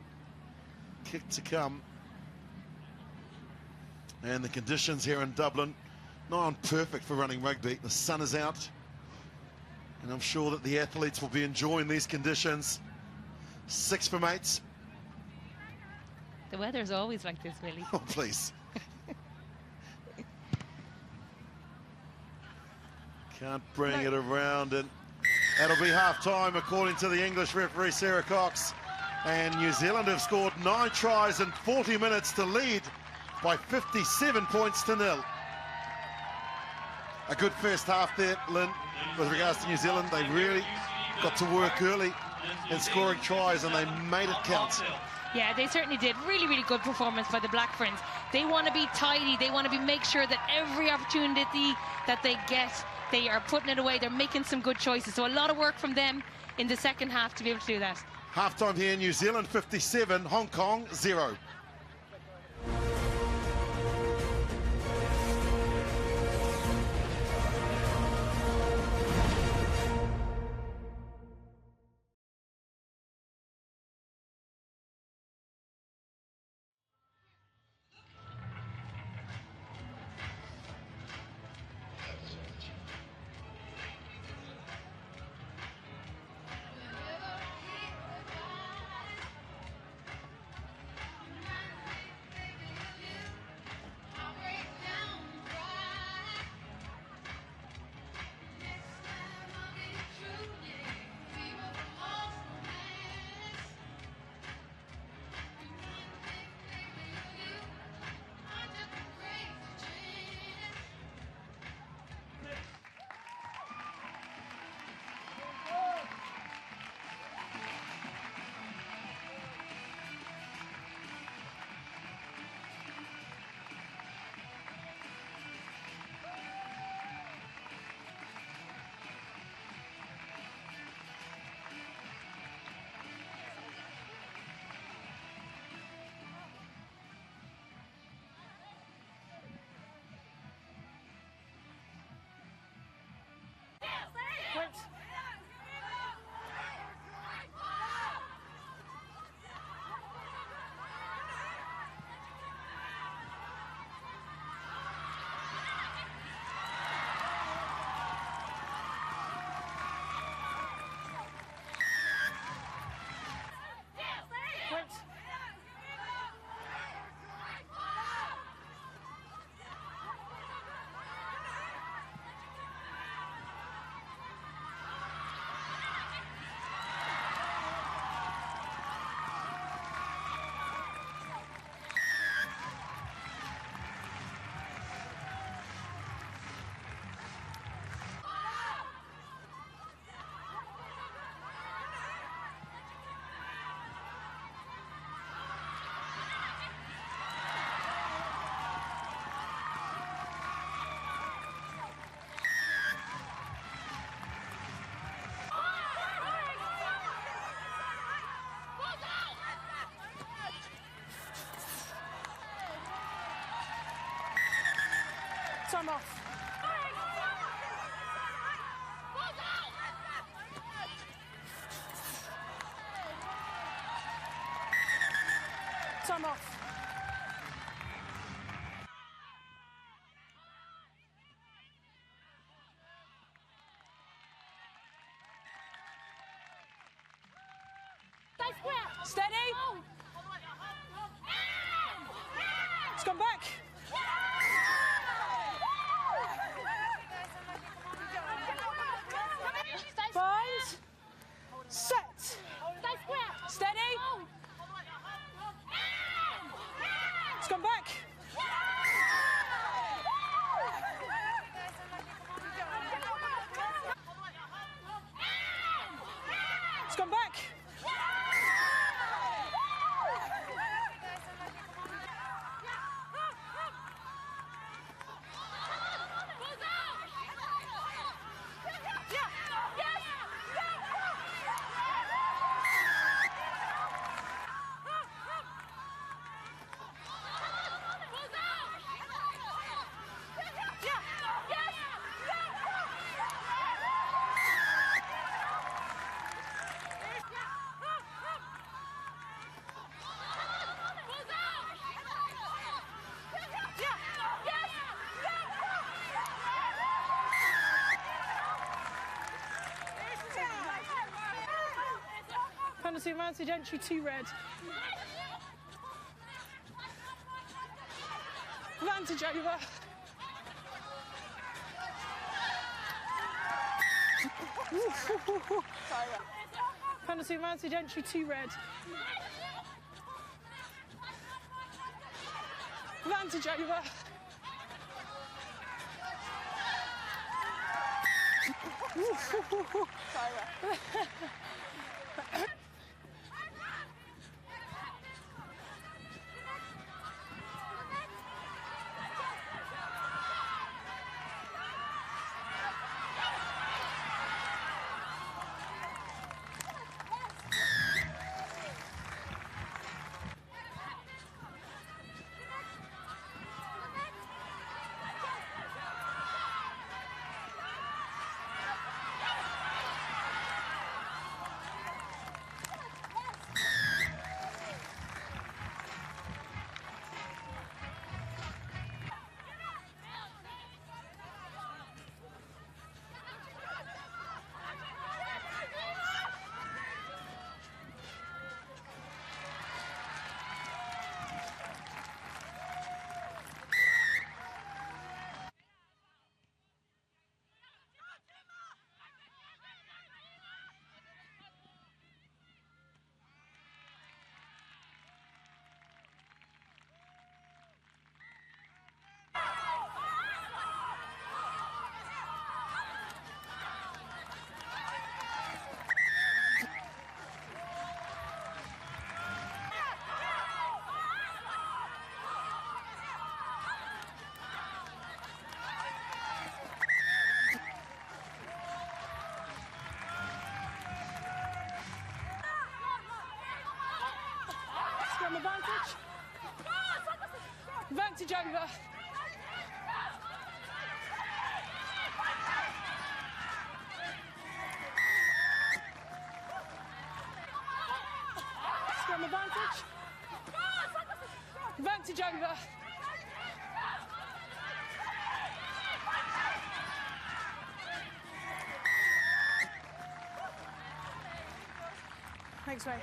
Kick to come. And the conditions here in Dublin, not perfect for running rugby. The sun is out. And I'm sure that the athletes will be enjoying these conditions. 6 from 8. The weather's always like this, Willie. Oh, please. Can't bring it around, and that'll be half-time according to the English referee, Sarah Cox. And New Zealand have scored 9 tries in 40 minutes to lead by 57 points to 0. A good first half there, Lynn, with regards to New Zealand. They really got to work early in scoring tries, and they made it count. Yeah, they certainly did. Really, really good performance by the Black Ferns. They want to be tidy. They want to make sure that every opportunity that they get, they are putting it away. They're making some good choices. So a lot of work from them in the second half to be able to do that. Halftime here, New Zealand 57, Hong Kong 0. Wait. Wait. Time off. Time off. Steady. Let's come back. Bind. Set. Steady. Let's come back. Let's come back. Penalty advantage, entry 2 red. Advantage over. Penalty advantage, entry 2 red. Advantage over. Got an advantage. Advantage over. Got an advantage. Advantage over. Thanks, mate.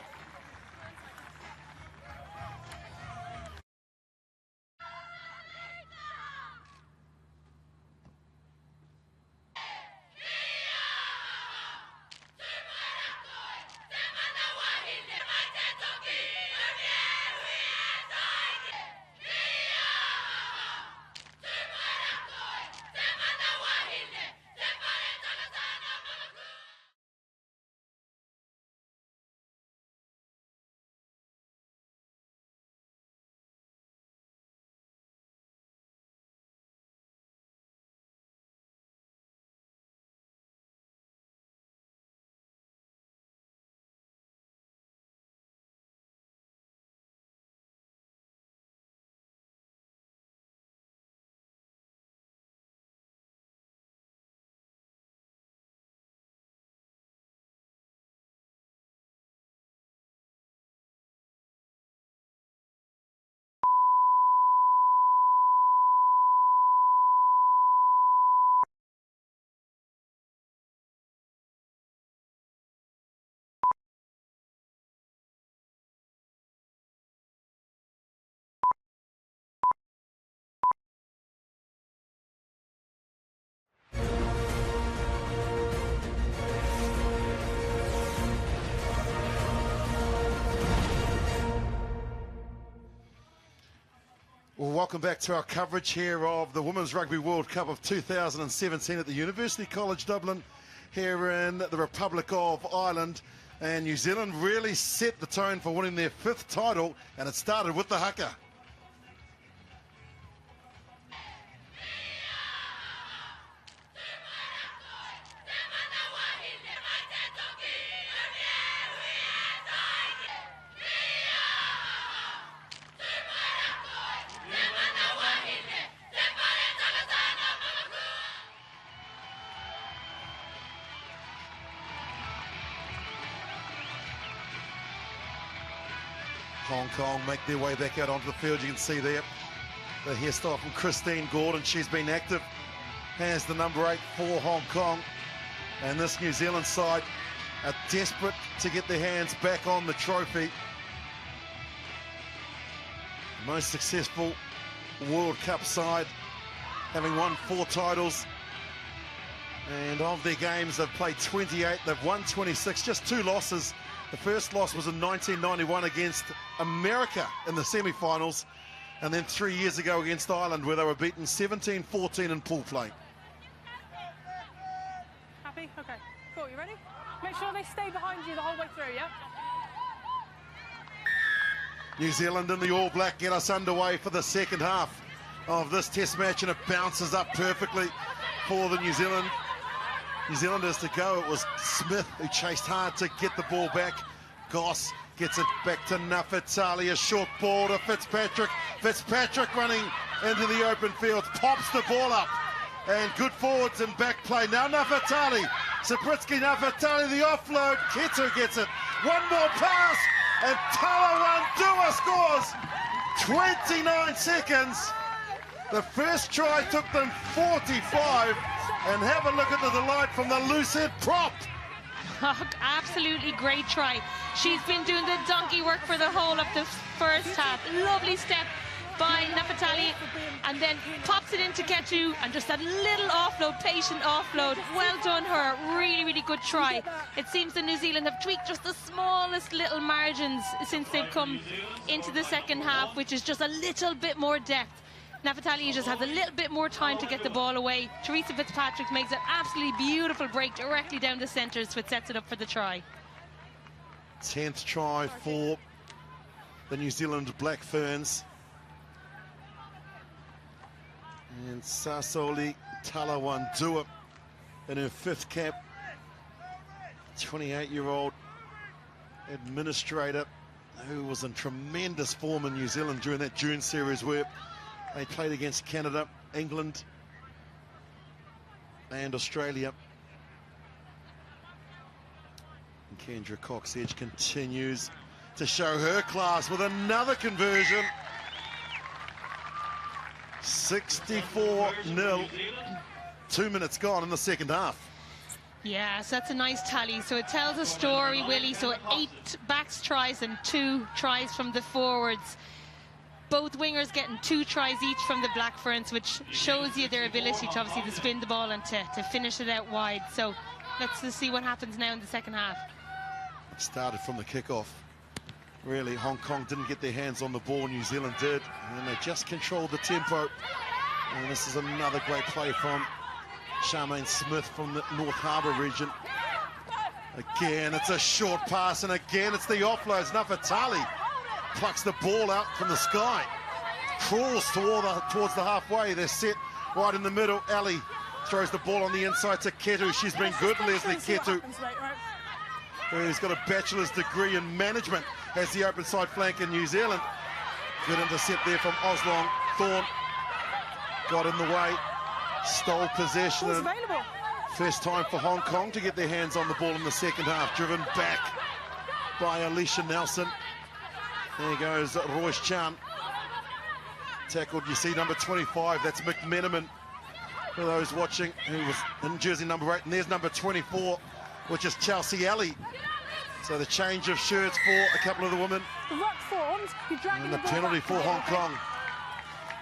Well, welcome back to our coverage here of the Women's Rugby World Cup of 2017 at the University College Dublin here in the Republic of Ireland. And New Zealand really set the tone for winning their 5th title, and it started with the haka. Hong Kong make their way back out onto the field. You can see there the hairstyle from Christine Gordon. She's been active, has the number 8 for Hong Kong. And this New Zealand side are desperate to get their hands back on the trophy. Most successful World Cup side, having won 4 titles. And of their games, they've played 28. They've won 26, just 2 losses. The first loss was in 1991 against America in the semi-finals, and then 3 years ago against Ireland, where they were beaten 17-14 in pool play. Happy? Okay. Cool. You ready? Make sure they stay behind you the whole way through, yeah? New Zealand and the All Black get us underway for the second half of this test match, and it bounces up perfectly for the New Zealanders to go. It was Smith who chased hard to get the ball back. Goss gets it back to Nafetali, a short ball to Fitzpatrick. Fitzpatrick running into the open field, pops the ball up, and good forwards and back play. Now Nafetali, Sabritsky Nafetali, the offload. Keto gets it. One more pass, and Talawandua scores. 29 seconds. The first try took them 45. And have a look at the delight from the loose head prop. Absolutely great try. She's been doing the donkey work for the whole of the first half. Lovely step by Nafetali, and then pops it into Ketu, and just that little offload, patient offload. Well done her. Really, really good try. It seems that New Zealand have tweaked just the smallest little margins since they've come into the second half, which is just a little bit more depth. Nafetali just has a little bit more time to get the ball away. Teresa Fitzpatrick makes an absolutely beautiful break directly down the centres, which sets it up for the try. 10th try for the New Zealand Black Ferns. And Sasoli Talawandua in her 5th cap. 28-year-old administrator who was in tremendous form in New Zealand during that June series where they played against Canada, England, and Australia. And Kendra Cox-Edge continues to show her class with another conversion. 64-0. 2 minutes gone in the second half. Yes, that's a nice tally. So it tells a story, Willie. So 8 backs tries and 2 tries from the forwards. Both wingers getting 2 tries each from the Black Ferns, which shows you their ability to obviously to spin the ball and to finish it out wide. So let's just see what happens now in the second half. Started from the kickoff. Really, Hong Kong didn't get their hands on the ball. New Zealand did. And they just controlled the tempo. And this is another great play from Charmaine Smith from the North Harbour region. Again, it's a short pass, and again, it's the offloads. Nafatali plucks the ball out from the sky, crawls towards the halfway. They're set right in the middle. Ali throws the ball on the inside to Ketu. She's been good, Leslie Ketu, who's got a bachelor's degree in management, has the open side flank in New Zealand. Good intercept there from Oslong. Thorne got in the way, stole possession. And first time for Hong Kong to get their hands on the ball in the second half. Driven back by Alicia Nelson. There goes Royce Chan. Tackled, you see number 25, that's McMenamin. For those watching, who was in jersey number 8. And there's number 24, which is Chelsea Alley. So the change of shirts for a couple of the women. And the penalty for Hong Kong.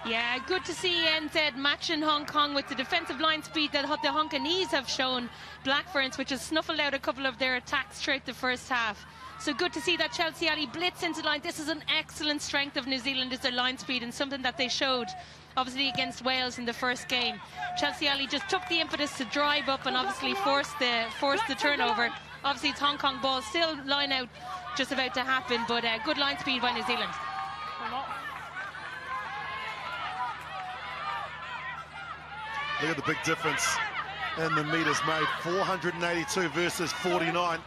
Yeah, good to see NZ matching Hong Kong with the defensive line speed that the Hongkonese have shown Black Ferns, which has snuffled out a couple of their attacks throughout the first half. So good to see that Chelsea Alley blitz into the line. This is an excellent strength of New Zealand, is their line speed, and something that they showed obviously against Wales in the first game. Chelsea Alley just took the impetus to drive up and obviously force the turnover. Obviously it's Hong Kong ball, still line out just about to happen, but good line speed by New Zealand. Look at the big difference in the meters made. 482 versus 49.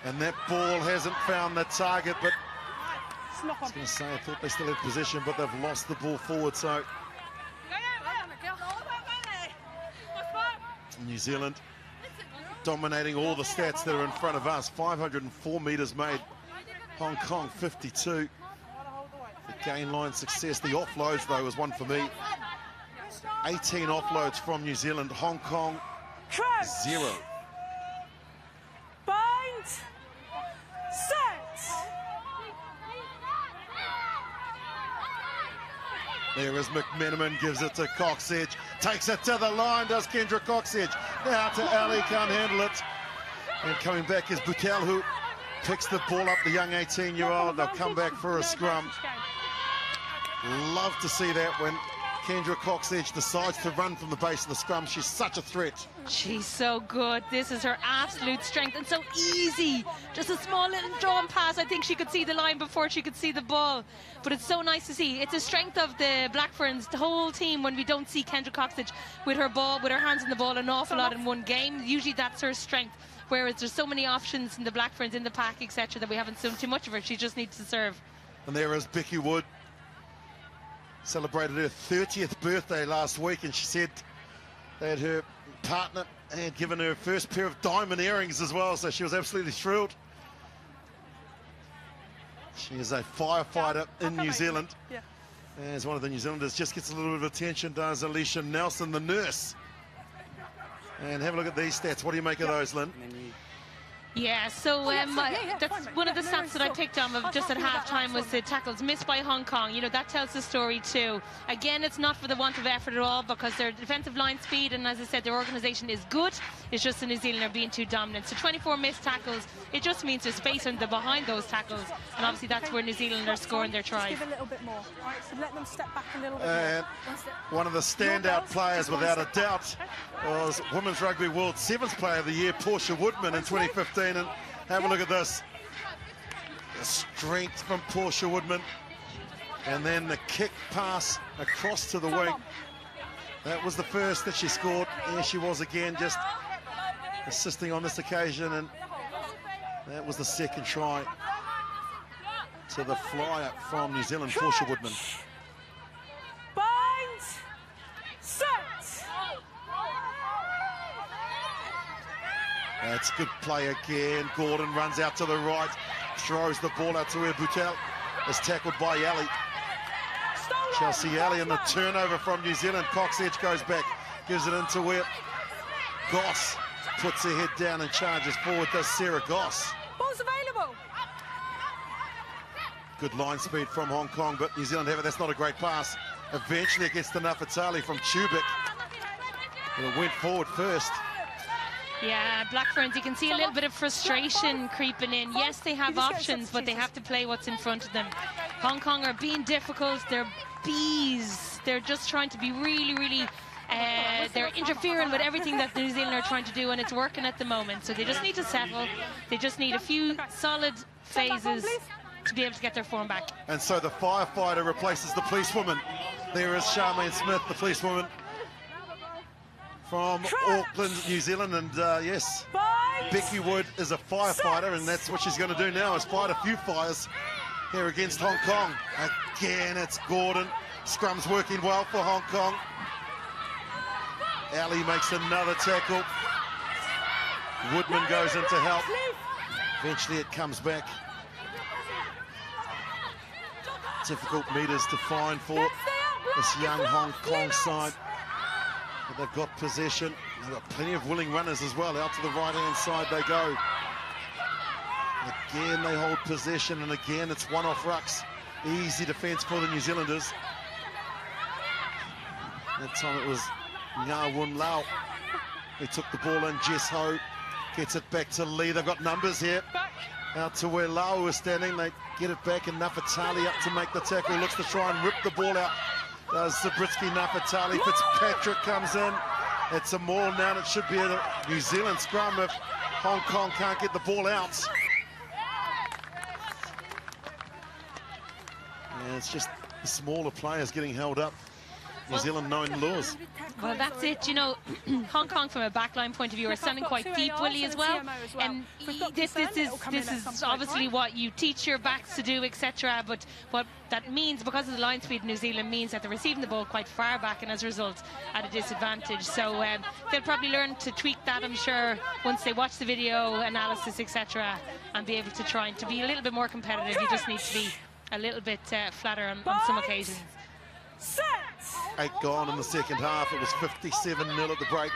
And that ball hasn't found the target, but I was going to say, I thought they still had possession, but they've lost the ball forward. So New Zealand dominating all the stats that are in front of us. 504 meters made. Hong Kong 52. The gain line success. The offloads, though, was one for me. 18 offloads from New Zealand. Hong Kong 0. There is McMenamin, gives it to Cox-Edge, takes it to the line, does Kendra Cox-Edge. Now to Ali, can't handle it. And coming back is Butel, who picks the ball up, the young 18-year-old. They'll come back for a scrum. Love to see that when Kendra Cox-Edge decides to run from the base of the scrum. She's such a threat. She's so good. This is her absolute strength, and so easy. Just a small little drawn pass. I think she could see the line before she could see the ball. But it's so nice to see. It's a strength of the Black Ferns, the whole team, when we don't see Kendra Cox-Edge with her ball, with her hands on the ball an awful lot in one game. Usually that's her strength. Whereas there's so many options in the Black Ferns, in the pack, etc., that we haven't seen too much of her. She just needs to serve. And there is Becky Wood. Celebrated her 30th birthday last week, and she said that her partner had given her first pair of diamond earrings as well, so she was absolutely thrilled. She is a firefighter in New Zealand. As one of the New Zealanders just gets a little bit of attention, does Alicia Nelson, the nurse. And have a look at these stats. What do you make of those, Lynn? Yeah, so that's one of the stats that I picked on just at halftime was the tackles missed by Hong Kong. You know, that tells the story too. Again, it's not for the want of effort at all, because their defensive line speed and, as I said, their organisation is good. It's just the New Zealand are being too dominant. So 24 missed tackles, it just means there's space behind those tackles. And obviously that's where New Zealand are scoring their tries. Give a little bit more, right? So let them step back a little bit more. One of the standout players, without a doubt, was Women's Rugby World Sevens Player of the Year, Portia Woodman, in 2015. And have a look at this. The strength from Portia Woodman. And then the kick pass across to the wing. That was the first that she scored. Here she was again, just assisting on this occasion. And that was the second try to the flyer from New Zealand, Portia Woodman. Bind. Set. That's good play again. Gordon runs out to the right, throws the ball out to where Boutel is tackled by Alley. Chelsea Alley, and the turnover from New Zealand. Cox Edge goes back, gives it into where Goss puts her head down and charges forward. Does Sarah Goss. Ball's available. Good line speed from Hong Kong, but New Zealand have it. That's not a great pass. Eventually it gets to Nafatali from Chubik. And it went forward first. Yeah, Black Ferns, you can see a little bit of frustration creeping in. Yes, they have options, but they have to play what's in front of them. Hong Kong are being difficult. They're bees. They're just trying to be really, they're interfering with everything that New Zealand are trying to do, and it's working at the moment. So they just need to settle. They just need a few solid phases to be able to get their form back. And so the firefighter replaces the policewoman. There is Charmaine Smith, the policewoman from Auckland, New Zealand. And yes, Becky Wood is a firefighter, and that's what she's going to do now, is fight a few fires here against Hong Kong. Again, it's Gordon. Scrum's working well for Hong Kong. Ali makes another tackle. Woodman goes in to help. Eventually it comes back. Difficult meters to find for this young Hong Kong side. But they've got possession. They've got plenty of willing runners as well. Out to the right-hand side they go. Again, they hold possession, and again, it's one-off rucks. Easy defense for the New Zealanders. That time it was Ngā Wun Lau who took the ball in. Jess Ho gets it back to Lee. They've got numbers here. Out to where Lau was standing. They get it back, and Nafatali up to make the tackle. Looks to try and rip the ball out. Does Zabritsky. Nafatali. Fitzpatrick comes in. It's a maul now, and it should be a New Zealand scrum if Hong Kong can't get the ball out. And it's just the smaller players getting held up. New Zealand knowing the laws. Well, that's it. You know, Hong Kong from a backline point of view are standing quite deep, Willie, as well. And this is obviously what you teach your backs to do, etc. But what that means, because of the line speed in New Zealand, means that they're receiving the ball quite far back, and as a result, at a disadvantage. So they'll probably learn to tweak that, I'm sure, once they watch the video analysis, etc., and be able to try and to be a little bit more competitive. You just need to be a little bit flatter on some occasions. 8 gone in the second half. It was 57-0 at the break.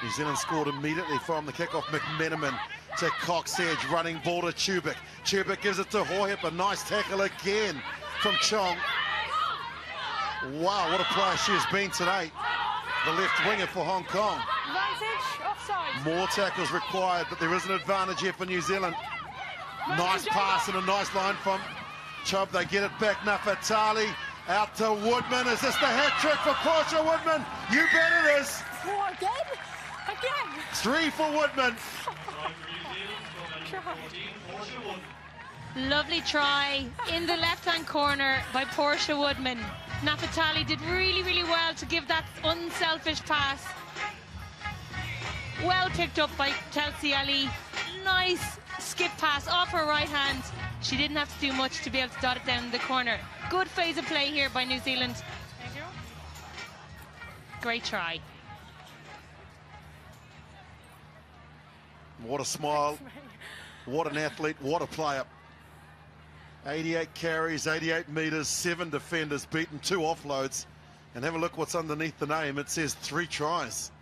New Zealand scored immediately from the kickoff. McMenamin to Cox Edge, running ball to Chubik. Chubik gives it to Hoyip. A nice tackle again from Chong. Wow, what a player she has been today. The left winger for Hong Kong. More tackles required, but there is an advantage here for New Zealand. Nice pass and a nice line from Chubb. They get it back. Nafatali out to Woodman. Is this the hat trick for Portia Woodman? You bet it is. Oh, again. 3 for Woodman. Lovely try in the left-hand corner by Portia Woodman. Nafatali did really well to give that unselfish pass. Well picked up by Chelsea Ali. Nice skip pass off her right hand. She didn't have to do much to be able to dot it down in the corner. Good phase of play here by New Zealand. Thank you. Great try. What a smile. What an athlete. What a player. 88 carries, 88 metres, 7 defenders beaten, 2 offloads. And have a look what's underneath the name. It says 3 tries.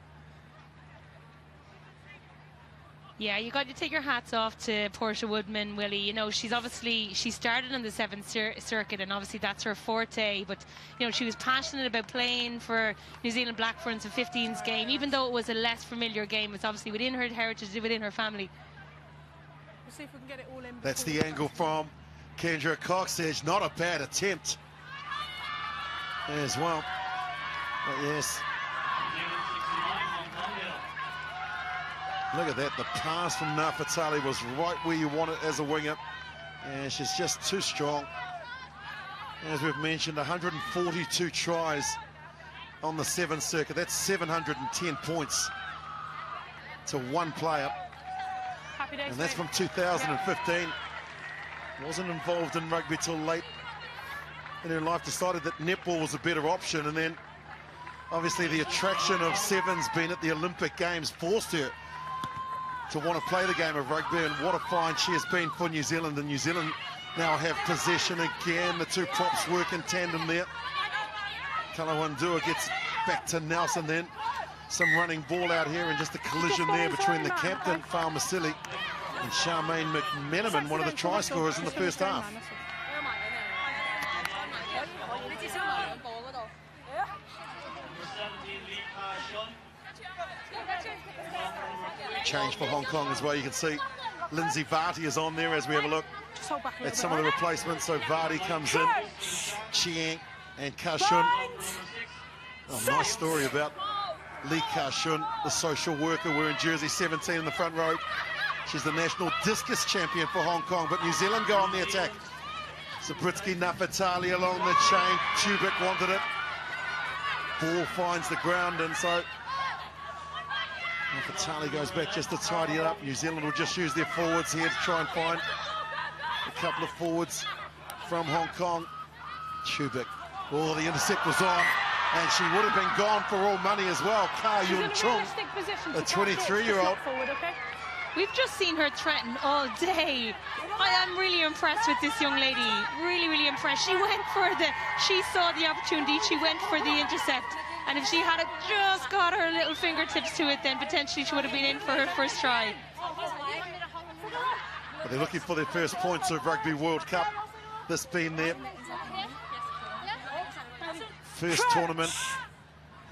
Yeah, you got to take your hats off to Portia Woodman, Willie. You know, she started on the 7th circuit, and obviously that's her forte. But, you know, she was passionate about playing for New Zealand Black Ferns, a 15s game, even though it was a less familiar game. It's obviously within her heritage, within her family. We'll see if we can get it all in. That's the angle from Kendra Cox Edge. Not a bad attempt as well. But yes. Look at that, the pass from Nafatali was right where you want it as a winger. And she's just too strong. As we've mentioned, 142 tries on the 7th circuit. That's 710 points to 1 player. Happy days, and that's from 2015. wasn't involved in rugby till late in her life, decided that netball was a better option, and then obviously the attraction of sevens being at the Olympic Games forced her to want to play the game of rugby, and what a find she has been for New Zealand. And New Zealand now have possession again. The two props work in tandem there. Kalawandua gets back to Nelson then. Some running ball out here, and just a collision there between the captain, Fa'amausili, and Charmaine McMenamin, one of the try scorers in the first half. Change for Hong Kong as well. You can see Lindsay Varty is on there as we have a look at some of the replacements. So Varty comes in, Chiang and Kashun. Oh, nice story about Lee Kashun, the social worker wearing jersey 17 in the front row. She's the national discus champion for Hong Kong, but New Zealand go on the attack. Zabritsky Nafatali along the chain. Chubik wanted it. Ball finds the ground, and so Nafatali goes back just to tidy it up. New Zealand will just use their forwards here to try and find a couple of forwards from Hong Kong. Chubik. Oh, the intercept was on, and she would have been gone for all money as well. Ka Yun Chung, a 23-year-old. We've just seen her threaten all day. I am really impressed with this young lady. Really, really impressed. She saw the opportunity, she went for the intercept. And if she had just got her little fingertips to it, then potentially she would have been in for her first try. They're looking for their first points of Rugby World Cup. This being their first tournament.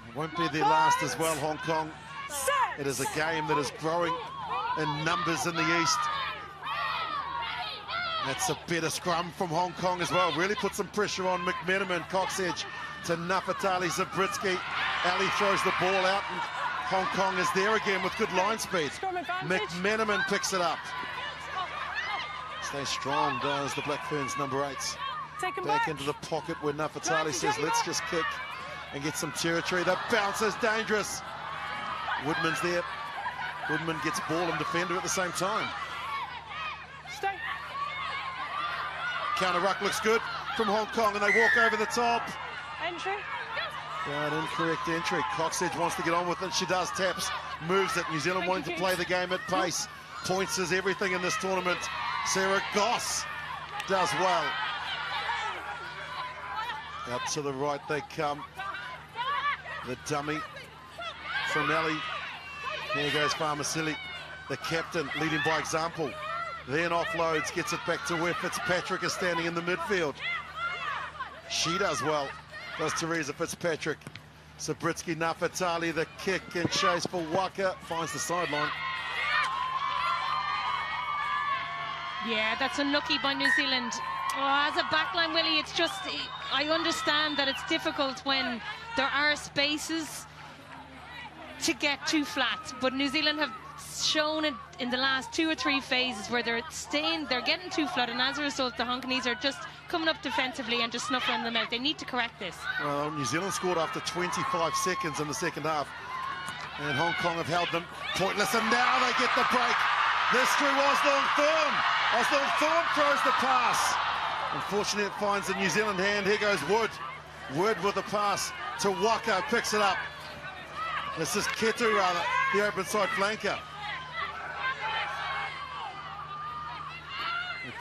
It won't be their last as well, Hong Kong. It is a game that is growing in numbers in the East. That's a better scrum from Hong Kong as well. Really put some pressure on McMenamin. Cox edge to Nafatali Zabritsky. Ali throws the ball out, and Hong Kong is there again with good line speed. McMenamin picks it up. Stay strong, does the Black Ferns number 8s. Back into the pocket where Nafatali says, let's just kick and get some territory. The bounce is dangerous. Woodman's there. Woodman gets ball and defender at the same time. Counter ruck looks good from Hong Kong, and they walk over the top. Entry. Right, incorrect entry. Coxedge wants to get on with it. She does. Taps, moves it. New Zealand wanting to play the game at pace. Points is everything in this tournament. Sarah Goss does well. Out to the right they come. The dummy from Ellie. Here goes Fa'amausili, the captain, leading by example. Then offloads, gets it back to where Fitzpatrick is standing in the midfield. She does well, does Teresa Fitzpatrick. Zabritsky Nafatali, the kick and chase for Waka, finds the sideline. Yeah, that's unlucky by New Zealand. Oh, as a backline, Willie, it's just, I understand that it's difficult when there are spaces to get too flat, but New Zealand have shown it in the last 2 or 3 phases where they're getting too flat, and as a result the Hong Kongese are just coming up defensively and just snuffling them out. They need to correct this. Well, New Zealand scored after 25 seconds in the second half, and Hong Kong have held them pointless, and now they get the break. This through Osborne Thorne. Osborne Thorne throws the pass. Unfortunately, it finds the New Zealand hand. Here goes Wood. Wood with the pass to Waka, picks it up. This is Ketu, rather, the open side flanker.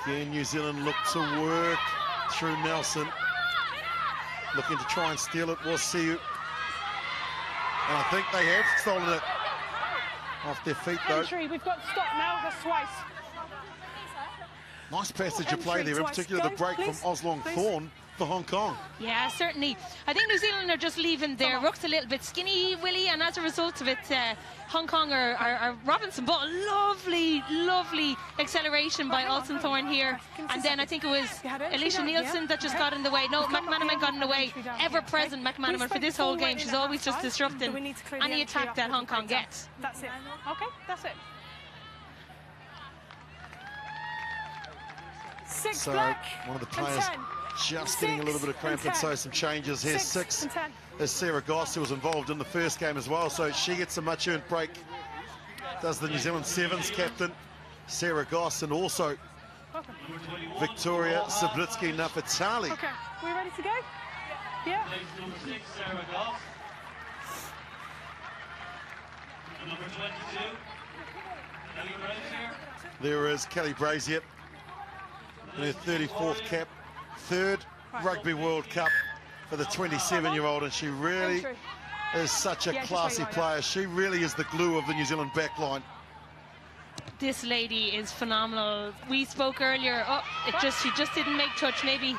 Again, New Zealand look to work through Nelson. Looking to try and steal it was Siu. And I think they have stolen it off their feet, though. Entry, we've got to stop now, that's twice. Nice passage of play there, in particular the break from Oslong Thorne for Hong Kong. Yeah, certainly. I think New Zealand are just leaving their rucks a little bit skinny, Willie, and as a result of it, Hong Kong are robbing some ball. Lovely, lovely acceleration by Olsen Thorne here. And then I think it was Alicia Nielsen that just got in the way. No, McManaman got in the way. Ever-present McManaman for this whole game. She's always just disrupting any attack that Hong Kong gets. That's it. Okay, that's it. So one of the players just getting a little bit of cramp, and so some changes here. 6 is Sarah Goss, who was involved in the first game as well, so she gets a much earned break. Does the New Zealand Sevens captain Sarah Goss, and also Victoria Sablitsky Nafatali. Okay, we ready to go? Yeah. There is Kelly Brazier in her 34th cap, third Rugby World Cup for the 27-year-old, and she really is such a classy player. She really is the glue of the New Zealand backline. This lady is phenomenal. We spoke earlier. Oh, she just didn't make touch. Maybe.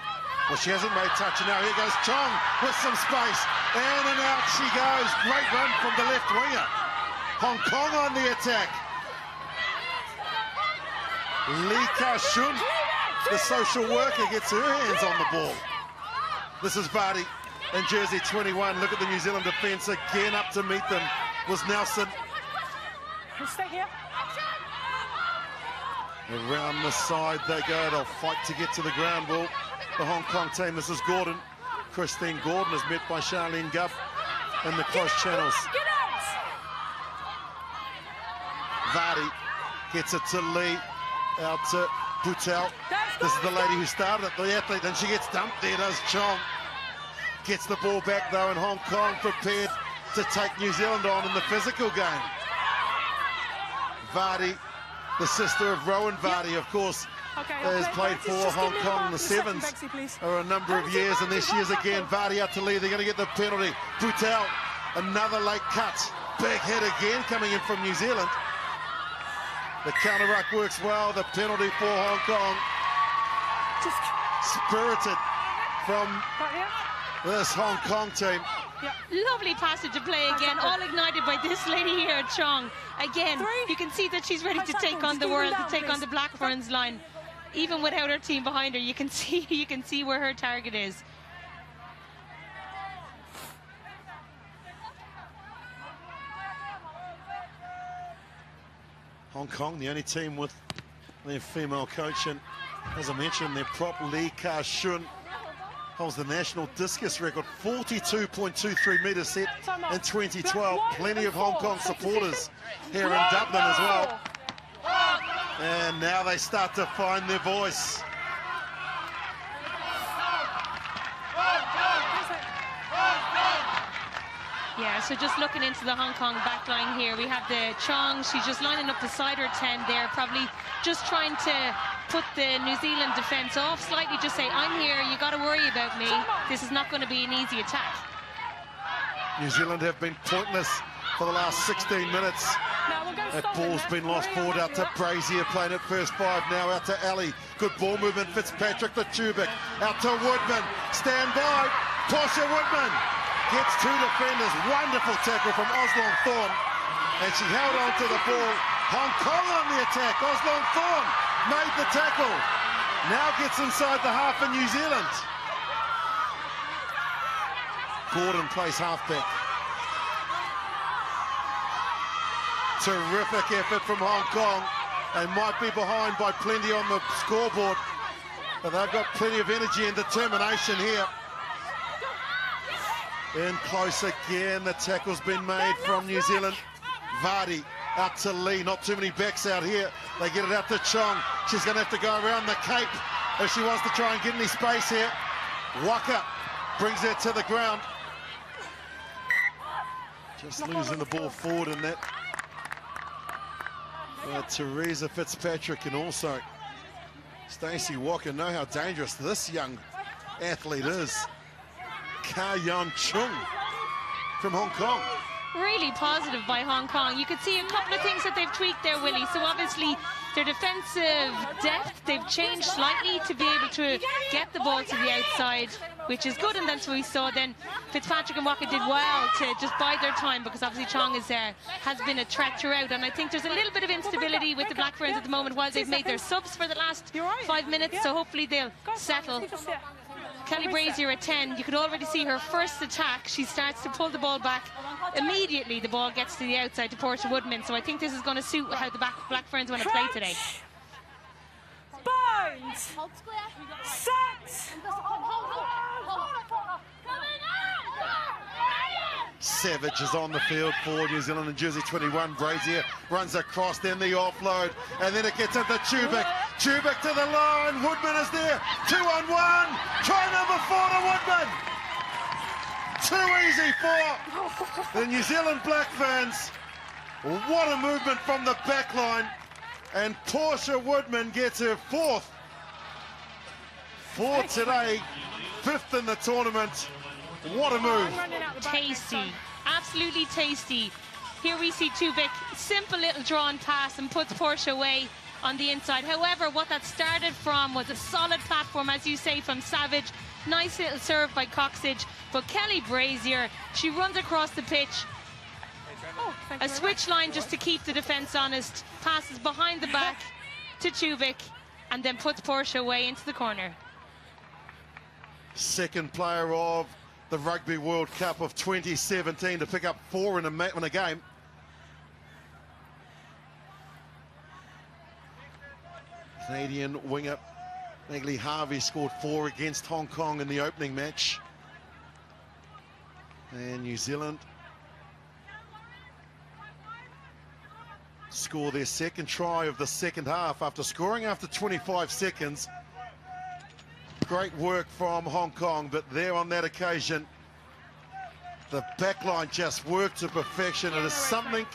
Well, she hasn't made touch, and now here goes Chong with some space, and out she goes. Great run from the left winger. Hong Kong on the attack. Lee Ka-shun, the social worker, gets her hands on the ball. This is Vardy in jersey 21. Look at the New Zealand defence again. Up to meet them was Nelson. Stay here. Around the side they go. They'll fight to get to the ground ball. The Hong Kong team. This is Gordon. Christine Gordon is met by Charlene Guff in the close channels. Vardy gets it to Lee. Out to Butel. This is the lady who started it, the athlete, and she gets dumped. There does Chong. Gets the ball back though, and Hong Kong prepared to take New Zealand on in the physical game. Vardy, the sister of Rowan Vardy, of course, has played for Hong Kong in the Sevens for a number of years, and there she is again. Vardy out to Lee. They're going to get the penalty. Butel, another late cut. Big hit again coming in from New Zealand. The counter-ruck works well. The penalty for Hong Kong. Spirited from this Hong Kong team. Lovely passage of play again, all ignited by this lady here, Chong. Again, you can see that she's ready to take on the world, to take on the Black Ferns line. Even without her team behind her, you can see where her target is. Hong Kong, the only team with their female coach, and as I mentioned, their prop Lee Ka-shun holds the national discus record, 42.23 metres set in 2012. Plenty of Hong Kong supporters here in Dublin as well. And now they start to find their voice. Yeah, so just looking into the Hong Kong backline here, we have the Chong. She's just lining up beside her 10 there, probably just trying to put the New Zealand defence off slightly, just say, I'm here, you got to worry about me. This is not going to be an easy attack. New Zealand have been pointless for the last 16 minutes. That ball's been lost forward out to Brazier, playing at first 5 now, out to Ali. Good ball movement, Fitzpatrick to Tubic, out to Woodman, stand by, Portia Woodman. Gets two defenders, wonderful tackle from Oslong Thorne, and she held on to the ball. Hong Kong on the attack. Oslong Thorne made the tackle. Now gets inside the half of New Zealand. Gordon plays halfback. Terrific effort from Hong Kong. They might be behind by plenty on the scoreboard, but they've got plenty of energy and determination here. In close again, the tackle's been made from New Zealand. Vardy out to Lee, not too many backs out here. They get it out to Chong. She's going to have to go around the cape if she wants to try and get any space here. Waka brings it to the ground. Just losing the ball forward in that. Teresa Fitzpatrick and also Stacey Walker know how dangerous this young athlete is. Ka-Yeon Chung from Hong Kong. Really positive by Hong Kong. You could see a couple of things that they've tweaked there, Willie. So obviously their defensive depth, they've changed slightly to be able to get the ball to the outside, which is good. And that's what we saw then. Fitzpatrick and Walker did well to just bide their time, because obviously Chong is has been a threat throughout. And I think there's a little bit of instability with the Black Ferns at the moment while they've made their subs for the last 5 minutes. So hopefully they'll settle. Kelly Brazier at 10, you could already see her first attack. She starts to pull the ball back. Immediately the ball gets to the outside to Portia Woodman. So I think this is going to suit how the Black Ferns want to play today. Bind! Set! Savage is on the field for New Zealand in jersey 21. Brazier runs across, then the offload, and then it gets into Tubic. Tubic to the line, Woodman is there, 2-on-1, try number 4 to Woodman. Too easy for the New Zealand Black fans. What a movement from the back line. And Portia Woodman gets her 4th for today, 5th in the tournament. What a move. Tasty, absolutely tasty. Here we see Tubic, simple little drawn pass and puts Portia away on the inside. However, what that started from was a solid platform, as you say, from Savage. Nice little serve by Coxage, but Kelly Brazier, she runs across the pitch. A switch line just to keep the defence honest, passes behind the back to Tubic, and then puts Portia away into the corner. Second player of the Rugby World Cup of 2017 to pick up 4 in a game. Canadian winger Maggie Harvey scored 4 against Hong Kong in the opening match. And New Zealand score their second try of the second half after scoring after 25 seconds. Great work from Hong Kong, but there on that occasion, the back line just worked to perfection. It is something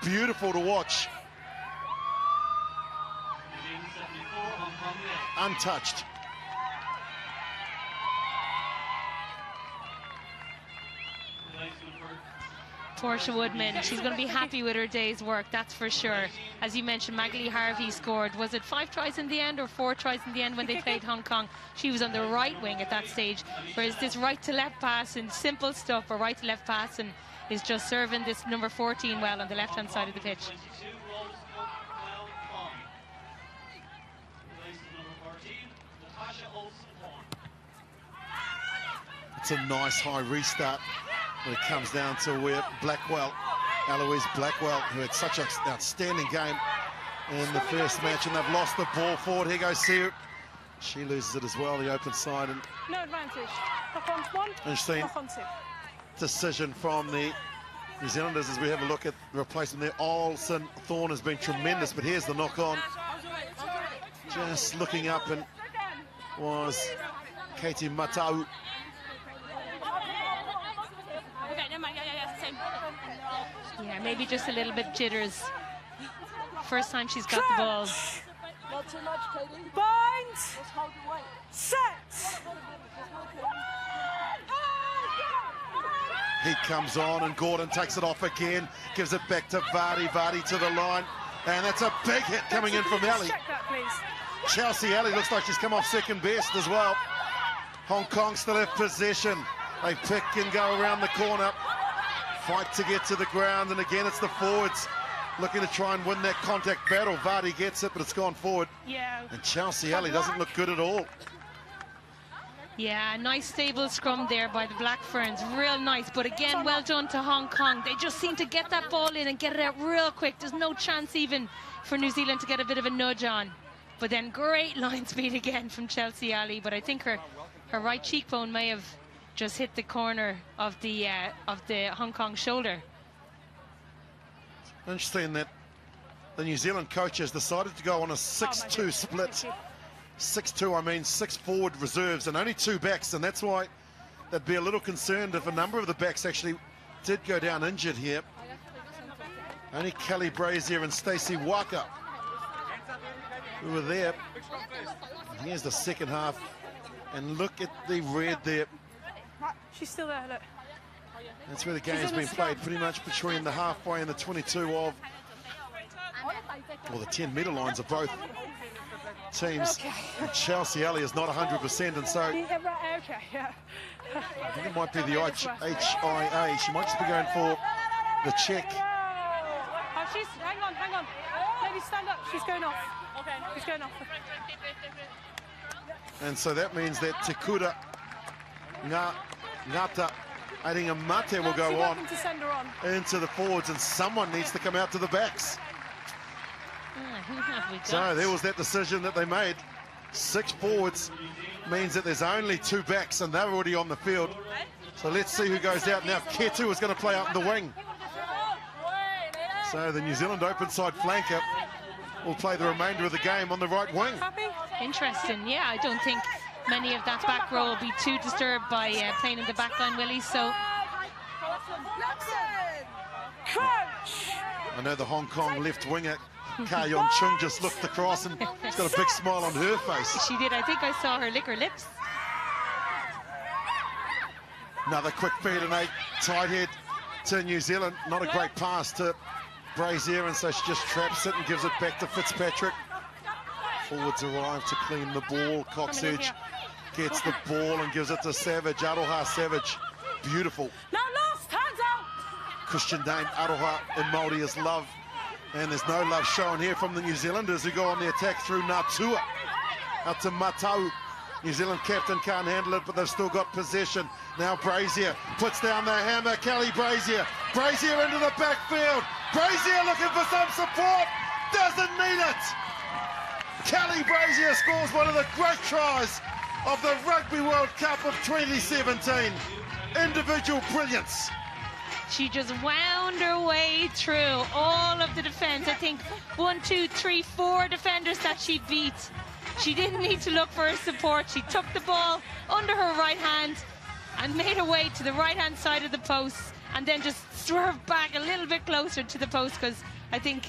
beautiful to watch. Untouched. Portia Woodman, she's going to be happy with her day's work, that's for sure. As you mentioned, Maggie Harvey scored, was it 5 tries in the end or 4 tries in the end when they played Hong Kong? She was on the right wing at that stage, whereas this right to left pass and simple stuff, or right to left pass, and is just serving this number 14 well on the left hand side of the pitch. It's a nice high restart when it comes down to where Blackwell, Eloise Blackwell, who had such an outstanding game in the first match, and they've lost the ball forward. Here goes Siu. She loses it as well, the open side. And no advantage. Knock on 1, interesting knock on 2. Decision from the New Zealanders as we have a look at the replacement there. Olsen Thorne has been tremendous, but here's the knock on. Just looking up, and was Katie Matau. Yeah, maybe just a little bit jitters. First time she's got the ball. Not too much, Katie. Bind. Set. He comes on, and Gordon takes it off again, gives it back to Vardy. Vardy to the line, and that's a big hit coming in from Ellie. Check that, please. Chelsea Ellie looks like she's come off second best as well. Hong Kong still have possession. They pick and go around the corner. Fight to get to the ground, and again it's the forwards looking to try and win that contact battle. Vardy gets it, but it's gone forward. Yeah. And Chelsea Ellie doesn't look good at all. Yeah, nice stable scrum there by the Black Ferns, real nice. But again, well done to Hong Kong. They just seem to get that ball in and get it out real quick. There's no chance even for New Zealand to get a bit of a nudge on. But then great line speed again from Chelsea Ellie. But I think her right cheekbone may have just hit the corner of the Hong Kong shoulder. Interesting that the New Zealand coach has decided to go on a 6-2 split. 6-2, I mean 6 forward reserves and only 2 backs, and that's why they'd be a little concerned if a number of the backs actually did go down injured here. Only Kelly Brazier and Stacey Walker who were there. And here's the second half, and look at the red there. She's still there, look. That's where the game's been played, pretty much between the halfway and the 22 of, or the 10-metre lines of both teams. Okay. And Chelsea Ellie is not 100%, and so Okay, yeah. I think it might be the HIA. She might just be going for the check. Oh, she's, hang on. Maybe stand up, she's going off. Okay. She's going off. And so that means that Tekura Ngata Adinga Mate will go on to send her on into the forwards, and someone needs to come out to the backs. Who have we got? So there was that decision that they made. 6 forwards means that there's only 2 backs, and they're already on the field. So let's see who goes out now. Ketu is going to play out in the wing. So the New Zealand open side flanker will play the remainder of the game on the right wing. Happy? Interesting. Yeah, I don't think many of that back row will be too disturbed by playing in the back line, Willie. So I know the Hong Kong left winger Ka Yon Chung just looked across and she's got a big smile on her face. she did. I think I saw her lick her lips. Another quick feed and a tight head to New Zealand. Not a great pass to Brazier, and so she just traps it and gives it back to Fitzpatrick. Forwards arrive to clean the ball. Coxedge gets the ball and gives it to Savage. Aroha Savage, beautiful. Now lost, hands out. Christian Dane Aroha in Māori is love. And there's no love shown here from the New Zealanders who go on the attack through Natua. Out to Matau. New Zealand captain can't handle it, but they've still got possession. Now Brazier puts down the hammer. Kelly Brazier. Brazier into the backfield. Brazier looking for some support. Doesn't need it. Kelly Brazier scores one of the great tries of the Rugby World Cup of 2017. Individual brilliance. She just wound her way through all of the defence. I think 1, 2, 3, 4 defenders that she beat. She didn't need to look for her support. She took the ball under her right hand and made her way to the right-hand side of the post and then just swerved back a little bit closer to the post, because I think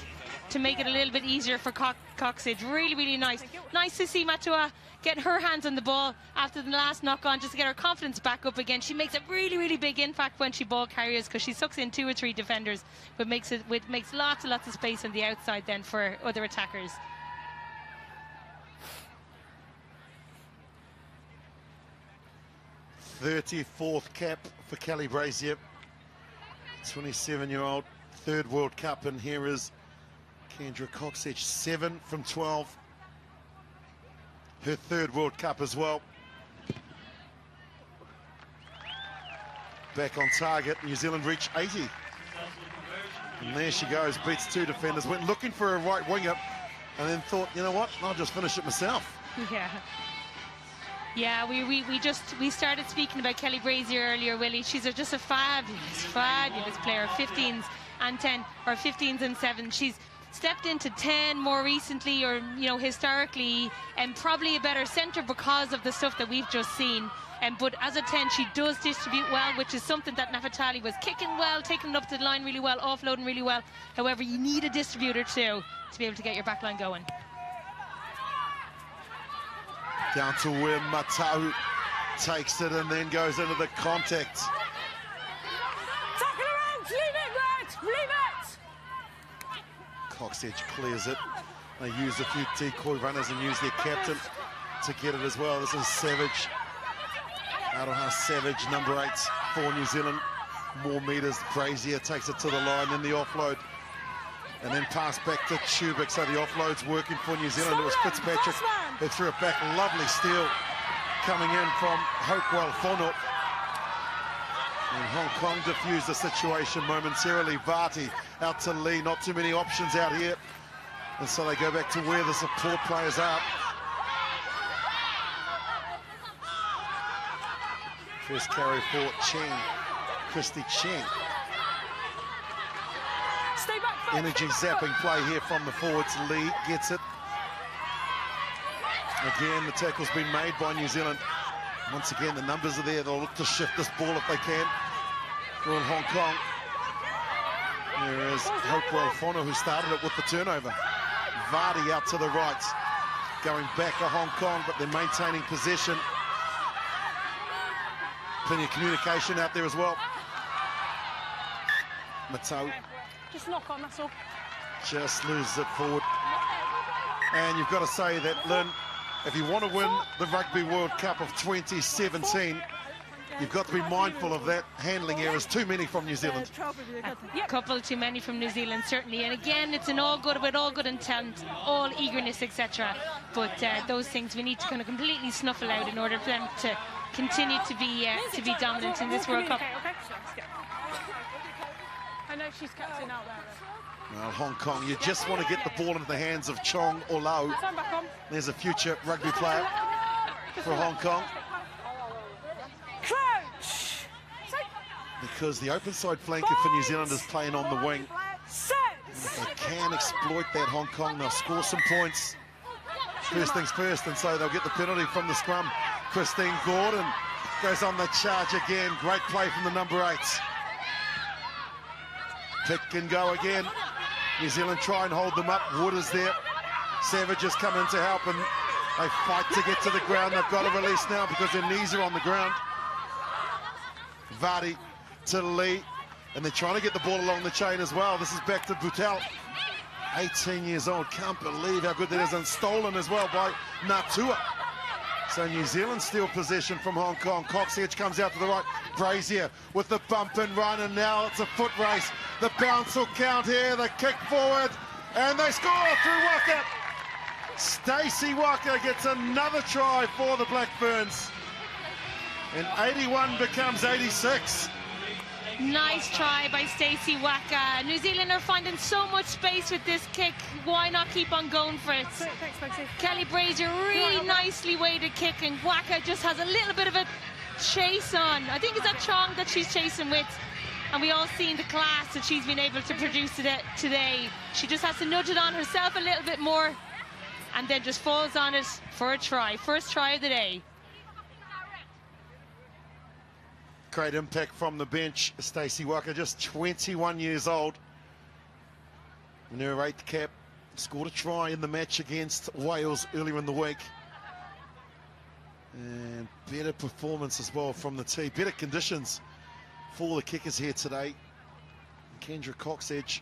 to make it a little bit easier for Coxedge. Really, really nice. Nice to see Matua get her hands on the ball after the last knock-on, just to get her confidence back up again. She makes a really, really big impact when she ball carries, because she sucks in 2 or 3 defenders, but makes lots and lots of space on the outside then for other attackers. .34th cap for Kelly Brazier, 27-year-old, 3rd World Cup, and here is Kendra Coxedge, 7 from 12. Her 3rd World Cup as well. Back on target, New Zealand reach 80. And there she goes, beats 2 defenders, went looking for a right winger, and then thought, you know what, I'll just finish it myself. Yeah, we started speaking about Kelly Brazier earlier, Willie. She's just a fabulous player, 15s and 10, or 15s and 7. She's stepped into 10 more recently, or historically, and probably a better centre because of the stuff that we've just seen. But as a 10, she does distribute well, which is something that Nafatali was kicking well, taking it up to the line really well, offloading really well. However, you need a distributor too to be able to get your back line going. Down to where Matau takes it and then goes into the contact. Tackle around, leave it, Red, leave it. Coxedge clears it. They use a few decoy runners and use their captain to get it as well. This is Savage. Aroha Savage, number 8 for New Zealand. More metres. Brazier takes it to the line, then the offload. And then pass back to Tubic, so the offload's working for New Zealand. It was Fitzpatrick who threw it back. Lovely steal coming in from Hopewell Fono. And Hong Kong diffused the situation momentarily. Vati out to Lee, not too many options out here. And so they go back to where the support players are. First carry for Cheng, Christy Cheng. Stay back. Energy zapping play here from the forwards. Lee gets it. Again, the tackle's been made by New Zealand. Once again, the numbers are there. They'll look to shift this ball if they can. We're in Hong Kong. There is Hopewell Fono, who started it with the turnover. Vardy out to the right. Going back to Hong Kong, but they're maintaining possession. Plenty of communication out there as well. Matau. Just knock on, that's all. Just loses it forward. And you've got to say that, Lynn, if you want to win the Rugby World Cup of 2017, you've got to be mindful of that handling errors. Too many from New Zealand. A couple too many from New Zealand, certainly. And again, it's with all good intent, all eagerness, etc. But those things we need to kind of completely snuffle out in order for them to continue to be dominant in this World Cup. Okay. I know she's captain out there. Well, Hong Kong, you just want to get the ball into the hands of Chong or Lau. Turn back on. There's a future rugby player for Hong Kong. Crouch. Because the open side flanker for New Zealand is playing on the wing. Set. If they can exploit that, Hong Kong. They'll score some points. First things first, and so they'll get the penalty from the scrum. Christine Gordon goes on the charge again. Great play from the number 8s. Pick and go again. New Zealand try and hold them up. Wood is there. Savage has come in to help, and they fight to get to the ground. They've got to release now because their knees are on the ground. Vardy to Lee, and they're trying to get the ball along the chain as well. This is back to Butel. 18 years old, can't believe how good that is, and stolen as well by Natua. So New Zealand steal possession from Hong Kong. Cox Edge comes out to the right. Brazier with the bump and run, and now it's a foot race. The bounce will count here, the kick forward, and they score through Waka. Stacey Waka gets another try for the Black Ferns. And 81 becomes 86. Nice try by Stacey Waka. New Zealand are finding so much space with this kick. Why not keep on going for it? Thanks, Maxie. Kelly Brazier really nicely weighted kick, and Waka just has a little bit of a chase on. I think it's that Chong that she's chasing with, and we all seen the class that she's been able to produce today. She just has to nudge it on herself a little bit more, and then just falls on it for a try. First try of the day. Great impact from the bench. Stacey Waka, just 21 years old. In her 8th cap, scored a try in the match against Wales earlier in the week. And better performance as well from the tee. Better conditions for the kickers here today. Kendra Cox Edge.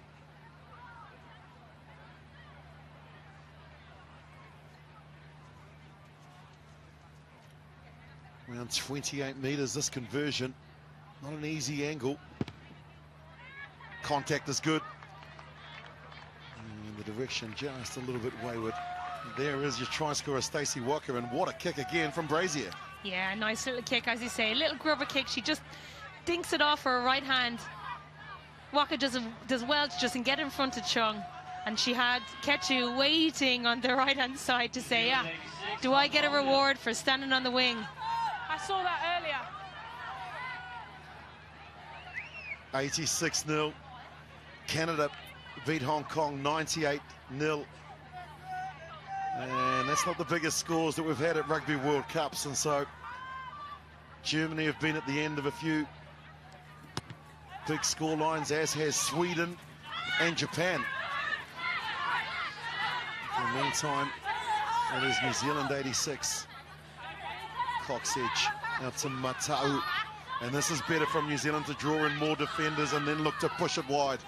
Around 28 metres, this conversion. Not an easy angle. Contact is good. And the direction just a little bit wayward. There is your try scorer, Stacey Waka, and what a kick again from Brazier. Yeah, nice little kick, as you say. A little grubber kick. She just dinks it off her right hand. Waka does well to just get in front of Chung. And she had Ketchu waiting on the right-hand side to say, yeah, do I get a reward for standing on the wing? I saw that earlier. 86-0. Canada beat Hong Kong 98-0. And that's not the biggest scores that we've had at Rugby World Cups. And so Germany have been at the end of a few big score lines, as has Sweden and Japan. In the meantime, it is New Zealand 86. Cox Edge out to Matau. And this is better from New Zealand to draw in more defenders and then look to push it wide.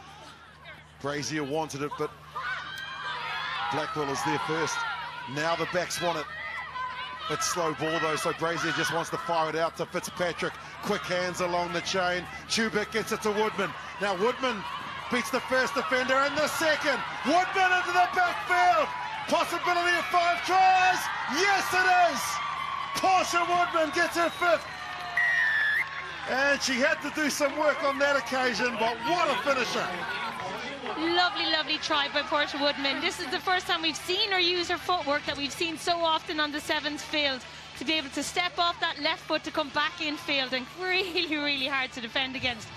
Brazier wanted it, but Blackwell is there first. Now the backs want it. It's slow ball though, so Brazier just wants to fire it out to Fitzpatrick. Quick hands along the chain. Chubik gets it to Woodman. Now Woodman beats the first defender and the second. Woodman into the backfield. Possibility of 5 tries. Yes, it is. Portia Woodman gets her 5th. And she had to do some work on that occasion, but what a finisher. Lovely, lovely try by Portia Woodman. This is the first time we've seen her use her footwork that we've seen so often on the 7th field, to be able to step off that left foot to come back in field, and really, really hard to defend against.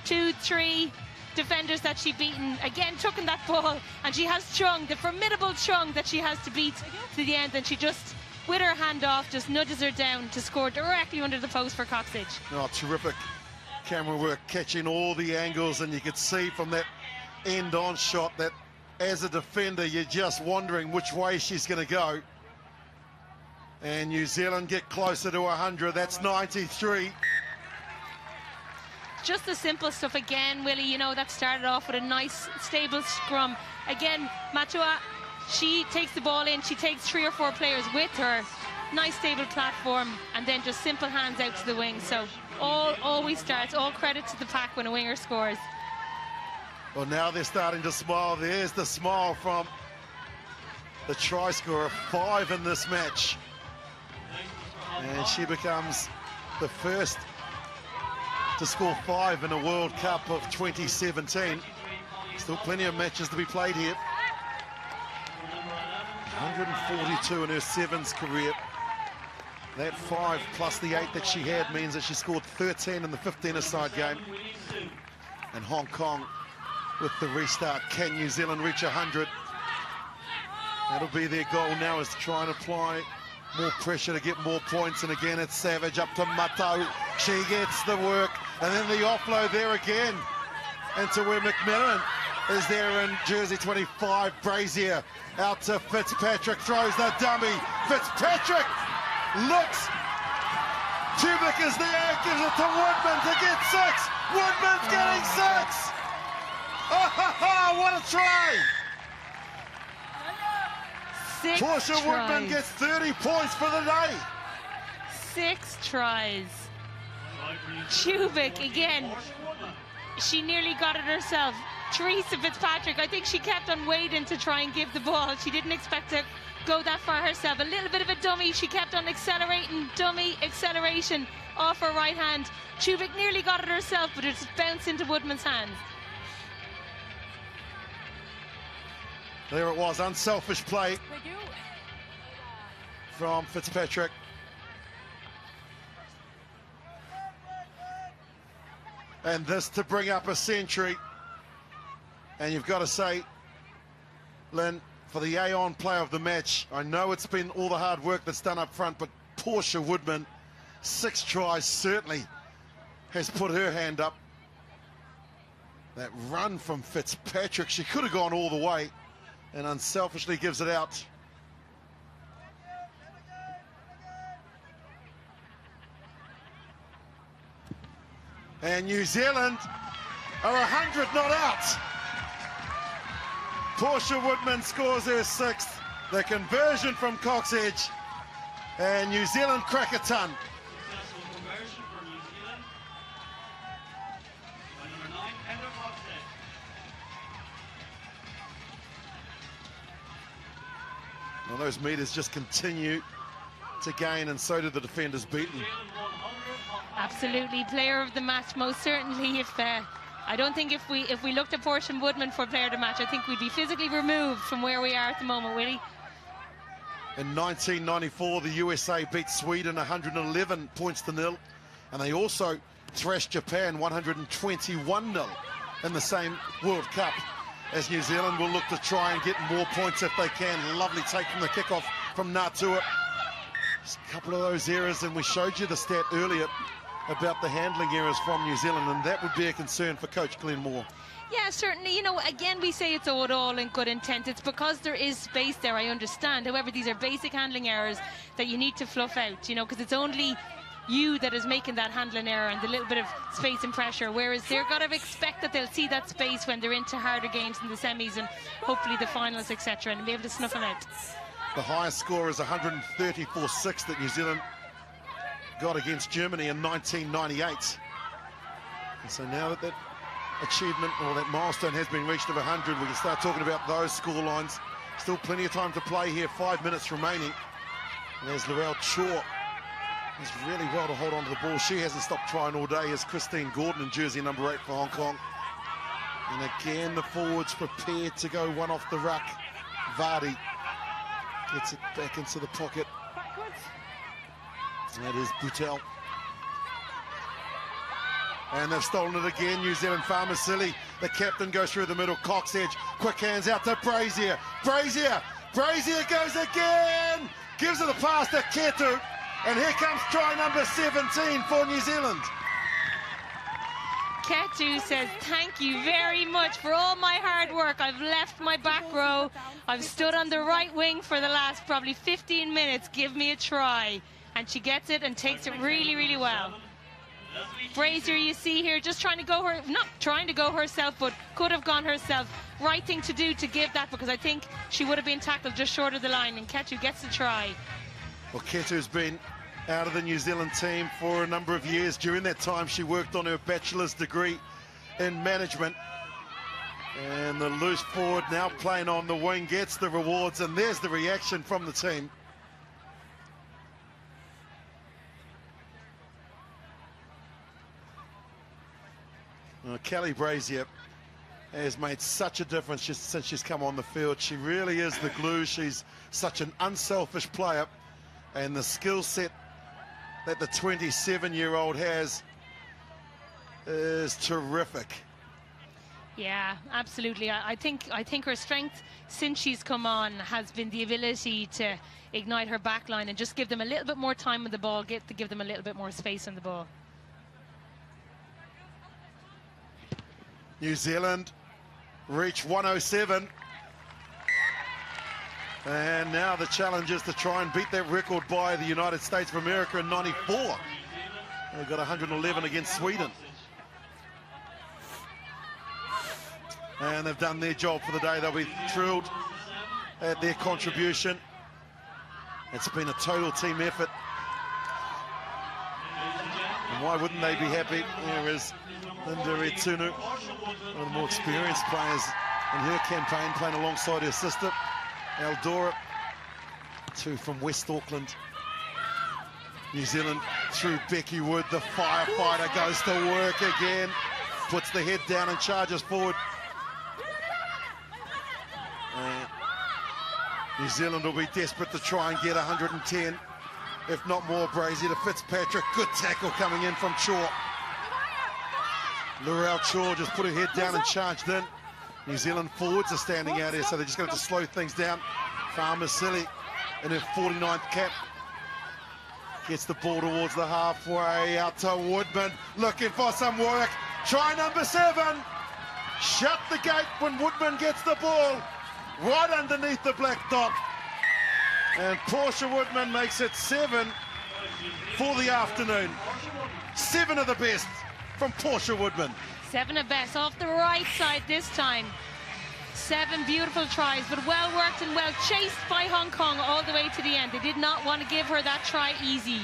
2-3 defenders that she beaten. Again, took in that ball, and she has Chung, the formidable Chung that she has to beat to the end, and she just, with her hand off, just nudges her down to score directly under the post for Cox Edge. Oh, terrific camera work, catching all the angles, and you could see from that end-on shot that as a defender you're just wondering which way she's going to go. And New Zealand get closer to 100. That's 93. Just the simple stuff again, Willie, you know, that started off with a nice stable scrum. Again, Matua, she takes the ball in, she takes 3 or 4 players with her. Nice stable platform, and then just simple hands out to the wing. So all always starts, all credit to the pack when a winger scores. Well, now they're starting to smile. There's the smile from the try scorer. 5 in this match. And she becomes the first to score 5 in a World Cup of 2017. Still plenty of matches to be played here. 142 in her 7s career. That 5 plus the 8 that she had means that she scored 13 in the 15-a-side game. And Hong Kong with the restart. Can New Zealand reach 100? That'll be their goal now, is to try and apply more pressure to get more points. And again, it's Savage up to Mato. She gets the work. And then the offload there again. And to where McMillan is there in jersey 25. Brazier out to Fitzpatrick. Throws the dummy. Fitzpatrick looks. Tubic is there. Gives it to Woodman to get 6. Woodman's getting 6. Oh, what a try. 6 Portia tries. Woodman gets 30 points for the day. 6 tries. Tubic again. She nearly got it herself. Teresa Fitzpatrick, I think she kept on waiting to try and give the ball. She didn't expect to go that far herself. A little bit of a dummy. She kept on accelerating. Dummy acceleration off her right hand. Tubic nearly got it herself, but it just bounced into Woodman's hands. There it was, unselfish play from Fitzpatrick. And this to bring up a century. And you've got to say, Lynn, for the Aon player of the match, I know it's been all the hard work that's done up front, but Portia Woodman, 6 tries, certainly has put her hand up. That run from Fitzpatrick, she could have gone all the way, and unselfishly gives it out. And New Zealand are 100 not out. Portia Woodman scores her 6th. The conversion from Cox Edge. And New Zealand crack a ton. Well, those meters just continue to gain, and so do the defenders beaten. Absolutely, player of the match, most certainly. I don't think if we looked at Portia Woodman for player of the match, I think we'd be physically removed from where we are at the moment, Willie. In 1994, the USA beat Sweden 111 points to 0, and they also thrashed Japan 121-0 in the same World Cup. As New Zealand will look to try and get more points if they can. Lovely take from the kickoff from Natua. Just a couple of those errors, and we showed you the stat earlier about the handling errors from New Zealand, and that would be a concern for Coach Glenn Moore. Yeah, certainly. You know, again, we say it's all in good intent. It's because there is space there, I understand. However, these are basic handling errors that you need to fluff out, you know, because it's only you that is making that handling error and the little bit of space and pressure, whereas they're got to expect that they'll see that space when they're into harder games in the semis and hopefully the finals, etc., and be able to snuff them out. The highest score is 134-6 that New Zealand got against Germany in 1998. And so now that that achievement or that milestone has been reached of 100, we can start talking about those score lines. Still plenty of time to play here, 5 minutes remaining. And there's Laurel Chaw. Does really well to hold on to the ball. She hasn't stopped trying all day, as Christine Gordon in jersey number 8 for Hong Kong. And again, the forwards prepared to go one off the ruck. Vardy gets it back into the pocket. And that is Boutel. And they've stolen it again, New Zealand. Farmasili, the captain, goes through the middle. Cox Edge, quick hands out to Brazier. Brazier goes again! Gives it a pass to Ketu. And here comes try number 17 for New Zealand. Ketu says, thank you very much for all my hard work. I've left my back row. I've stood on the right wing for the last probably 15 minutes. Give me a try. And she gets it and takes it really, really well. Brazier, you see here, just trying to go not trying to go herself, but could have gone herself. Right thing to do to give that, because I think she would have been tackled just short of the line, and Ketu gets the try. Well, Ketu's been out of the New Zealand team for a number of years. During that time, she worked on her bachelor's degree in management. And the loose forward, now playing on the wing, gets the rewards, and there's the reaction from the team. Kelly Brazier has made such a difference since she's come on the field. She really is the glue. She's such an unselfish player, and the skill set that the 27-year-old has is terrific. Yeah, absolutely. I think her strength since she's come on has been the ability to ignite her back line and just give them a little bit more time with the ball, give them a little bit more space on the ball. New Zealand reach 107. And now the challenge is to try and beat that record by the United States of America in '94. They've got 111 against Sweden. And they've done their job for the day. They'll be thrilled at their contribution. It's been a total team effort. And why wouldn't they be happy? There is Linda Retunu, one of the more experienced players in her campaign, playing alongside her sister, Eldora, two from West Auckland. New Zealand through Becky Wood, the firefighter goes to work again, puts the head down and charges forward. New Zealand will be desperate to try and get 110, if not more. Brazier to Fitzpatrick, good tackle coming in from Shaw. Laurel Shaw just put her head down and charged in. New Zealand forwards are standing out here, so they're just going to slow things down. Farmer-Silly in her 49th cap gets the ball towards the halfway, out to Woodman, looking for some work. Try number 7. Shut the gate when Woodman gets the ball right underneath the black dot. And Portia Woodman makes it 7 for the afternoon. 7 of the best from Portia Woodman. 7 of best off the right side this time. 7 beautiful tries, but well worked and well chased by Hong Kong all the way to the end. They did not want to give her that try easy.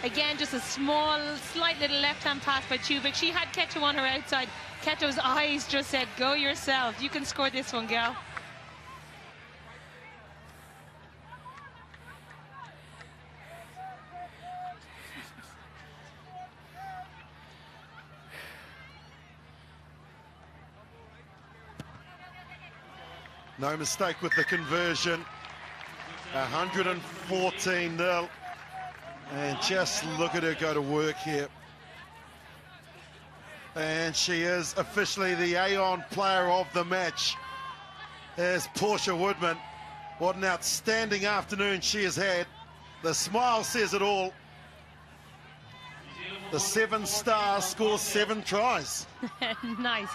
Again, just a small, slight little left-hand pass by Chubik. She had Keto on her outside. Keto's eyes just said, go yourself. You can score this one, gal. No mistake with the conversion. 114-0. And just look at her go to work here. And she is officially the Aon player of the match. There's Portia Woodman. What an outstanding afternoon she has had. The smile says it all. The 7 stars scores 7 tries. Nice.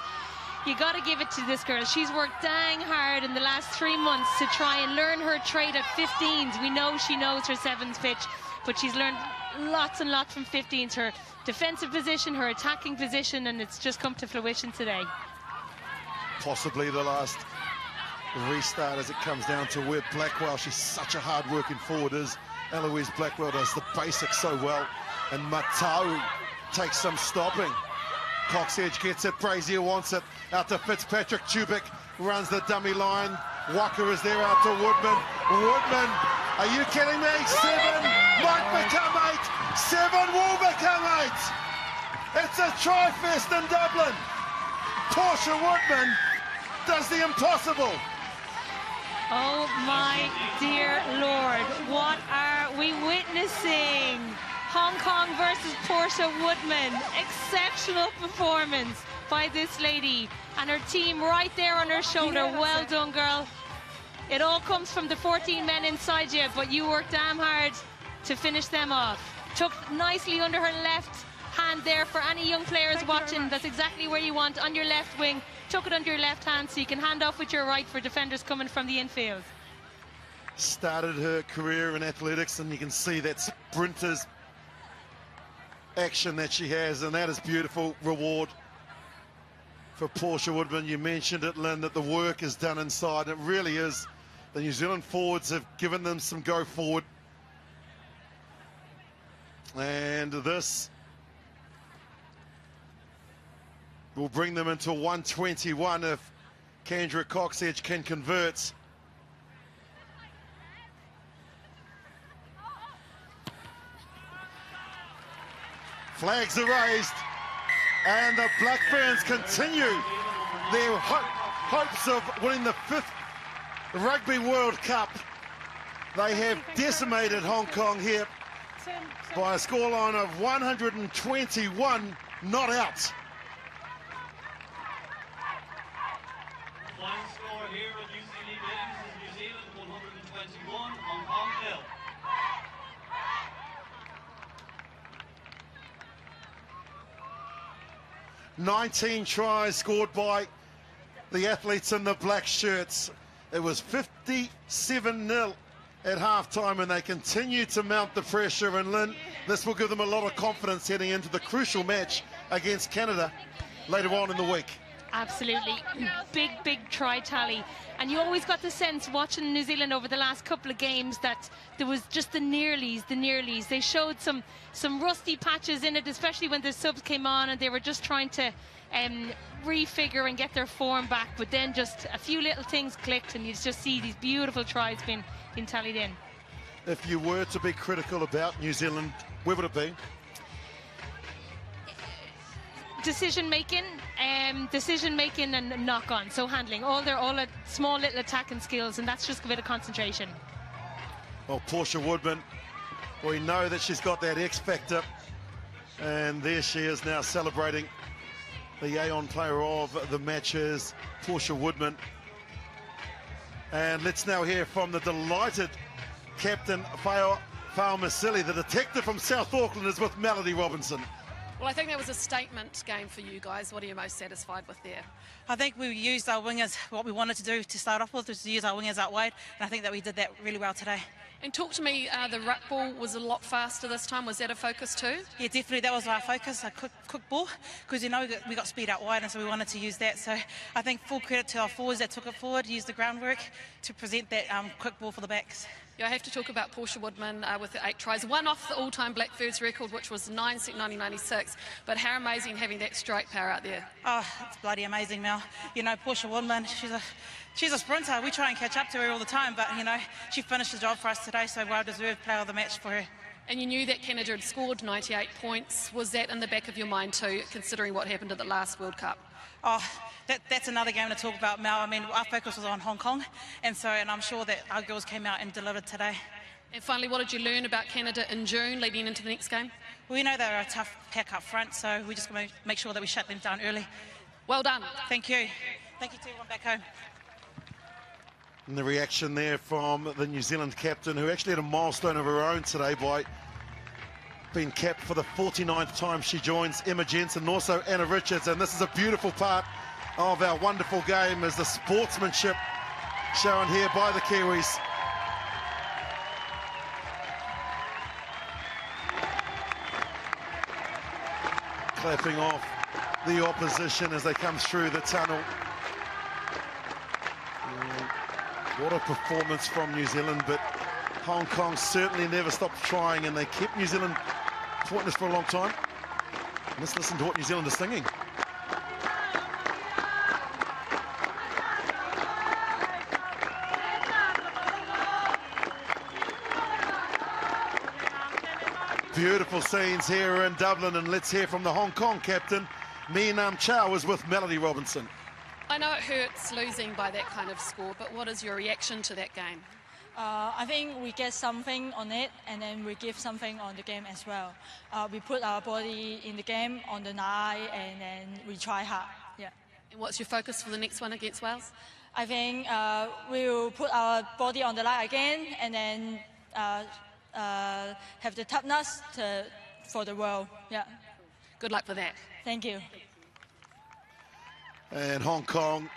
You got to give it to this girl. She's worked dang hard in the last 3 months to try and learn her trade at 15s. We know she knows her 7s pitch, but she's learned lots and lots from 15s. Her defensive position, her attacking position, and it's just come to fruition today. Possibly the last restart as it comes down to where Blackwell, she's such a hard-working forward, is Eloise Blackwell, does the basics so well. And Matau takes some stopping. Cox Edge gets it, Brazier wants it, out to Fitzpatrick, Chubik runs the dummy line, Walker is there out to Woodman. Woodman, are you kidding me? 7 might become 8, 7 will become 8. It's a tri-fest in Dublin. Portia Woodman does the impossible. Oh my dear Lord, what are we witnessing? Hong Kong versus Portia Woodman. Exceptional performance by this lady and her team right there on her shoulder. Well done, girl. It all comes from the 14 men inside you, but you worked damn hard to finish them off. Took nicely under her left hand there for any young players watching. That's exactly where you want, on your left wing. Took it under your left hand so you can hand off with your right for defenders coming from the infield. Started her career in athletics, and you can see that sprinter's action that she has, and that is beautiful reward for Portia Woodman. You mentioned it, Lynn, that the work is done inside. It really is. The New Zealand forwards have given them some go forward. And this will bring them into 121 if Kendra Coxedge can convert. Flags are raised, and the Black Ferns continue their hopes of winning the 5th Rugby World Cup. They have decimated Hong Kong here by a scoreline of 121 not out. Final score here at UCD Games is New Zealand 121, Hong Kong 0. "19 tries scored by the athletes in the black shirts. It was 57-0 at halftime, and they continue to mount the pressure. And Lynn, this will give them a lot of confidence heading into the crucial match against Canada later on in the week. Absolutely. Big try tally. And you always got the sense watching New Zealand over the last couple of games that there was just the nearlies. They showed some rusty patches in it, especially when the subs came on and they were just trying to refigure and get their form back. But then just a few little things clicked and you just see these beautiful tries being tallied in. If you were to be critical about New Zealand, where would it be? Decision making and knock on, so handling all the small little attacking skills, and that's just a bit of concentration. Well, Portia Woodman, we know that she's got that X factor, and there she is now celebrating. The Aon player of the match is Portia Woodman. And let's now hear from the delighted captain Whao Masili. The detective from South Auckland is with Melody Robinson. Well, I think that was a statement game for you guys. What are you most satisfied with there? I think we used our wingers, what we wanted to do to start off with was to use our wingers out wide, and I think that we did that really well today. And talk to me, the ruck ball was a lot faster this time. Was that a focus too? Yeah, definitely that was our focus, a quick ball, because you know we got speed out wide, and so we wanted to use that. So I think full credit to our forwards that took it forward, used the groundwork to present that quick ball for the backs. Yeah, I have to talk about Portia Woodman with the 8 tries. One off the all-time Blackbirds record, which was 9 set 1996. But how amazing having that strike power out there. Oh, it's bloody amazing, Mel. You know, Portia Woodman, she's a sprinter. We try and catch up to her all the time, but, you know, she finished the job for us today, so well-deserved player of the match for her. And you knew that Canada had scored 98 points. Was that in the back of your mind too, considering what happened at the last World Cup? Oh, that's another game to talk about, Mel. I mean, our focus was on Hong Kong, and I'm sure that our girls came out and delivered today. And finally, what did you learn about Canada in June leading into the next game? Well, we know they're a tough pack up front, so we're just going to make sure that we shut them down early. Well done. Thank you. Thank you to everyone back home. And the reaction there from the New Zealand captain, who actually had a milestone of her own today by being capped for the 49th time. She joins Emma Jensen and also Anna Richards, and this is a beautiful part of our wonderful game, is the sportsmanship shown here by the Kiwis. Clapping off the opposition as they come through the tunnel. What a performance from New Zealand, but Hong Kong certainly never stopped trying, and they kept New Zealand pointless for a long time. Let's listen to what New Zealand is singing. Beautiful scenes here in Dublin, and let's hear from the Hong Kong captain. Mi Nam Chow is with Melody Robinson. I know it hurts losing by that kind of score, but what is your reaction to that game? I think we get something on it, and then we give something on the game as well. We put our body in the game on the night, and then we try hard. Yeah. And what's your focus for the next one against Wales? I think we'll put our body on the line again, and then have the toughness for the world. Yeah. Good luck for that. Thank you. And Hong Kong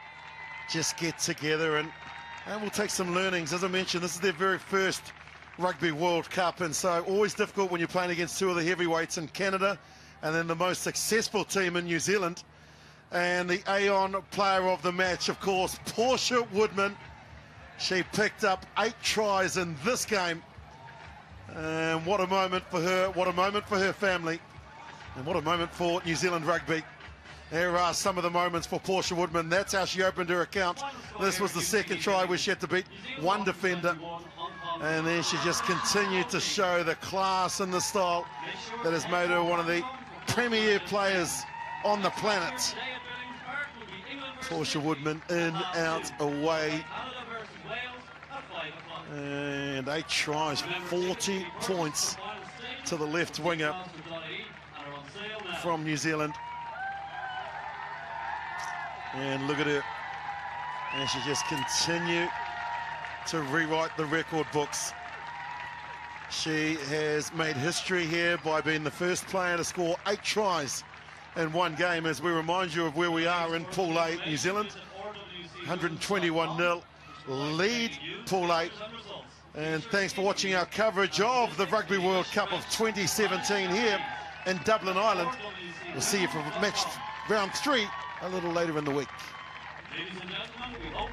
just get together and we'll take some learnings. As I mentioned, this is their very first Rugby World Cup, and so always difficult when you're playing against two of the heavyweights in Canada and then the most successful team in New Zealand. And the Aon player of the match, of course, Portia Woodman. She picked up 8 tries in this game. And what a moment for her, what a moment for her family, and what a moment for New Zealand rugby. There are some of the moments for Portia Woodman. That's how she opened her account. This was the second try where she had to beat one defender. And then she just continued to show the class and the style that has made her one of the premier players on the planet. Portia Woodman in, out, away. And 8 tries, 40 points to the left winger from New Zealand. And look at her. And she just continue to rewrite the record books. She has made history here by being the first player to score 8 tries in one game, as we remind you of where we are in Pool A, New Zealand. 121-0 lead Pool 8. And thanks for watching our coverage of the Rugby World Cup of 2017 here in Dublin, Ireland. We'll see you for match round 3 a little later in the week. Ladies and gentlemen, we hope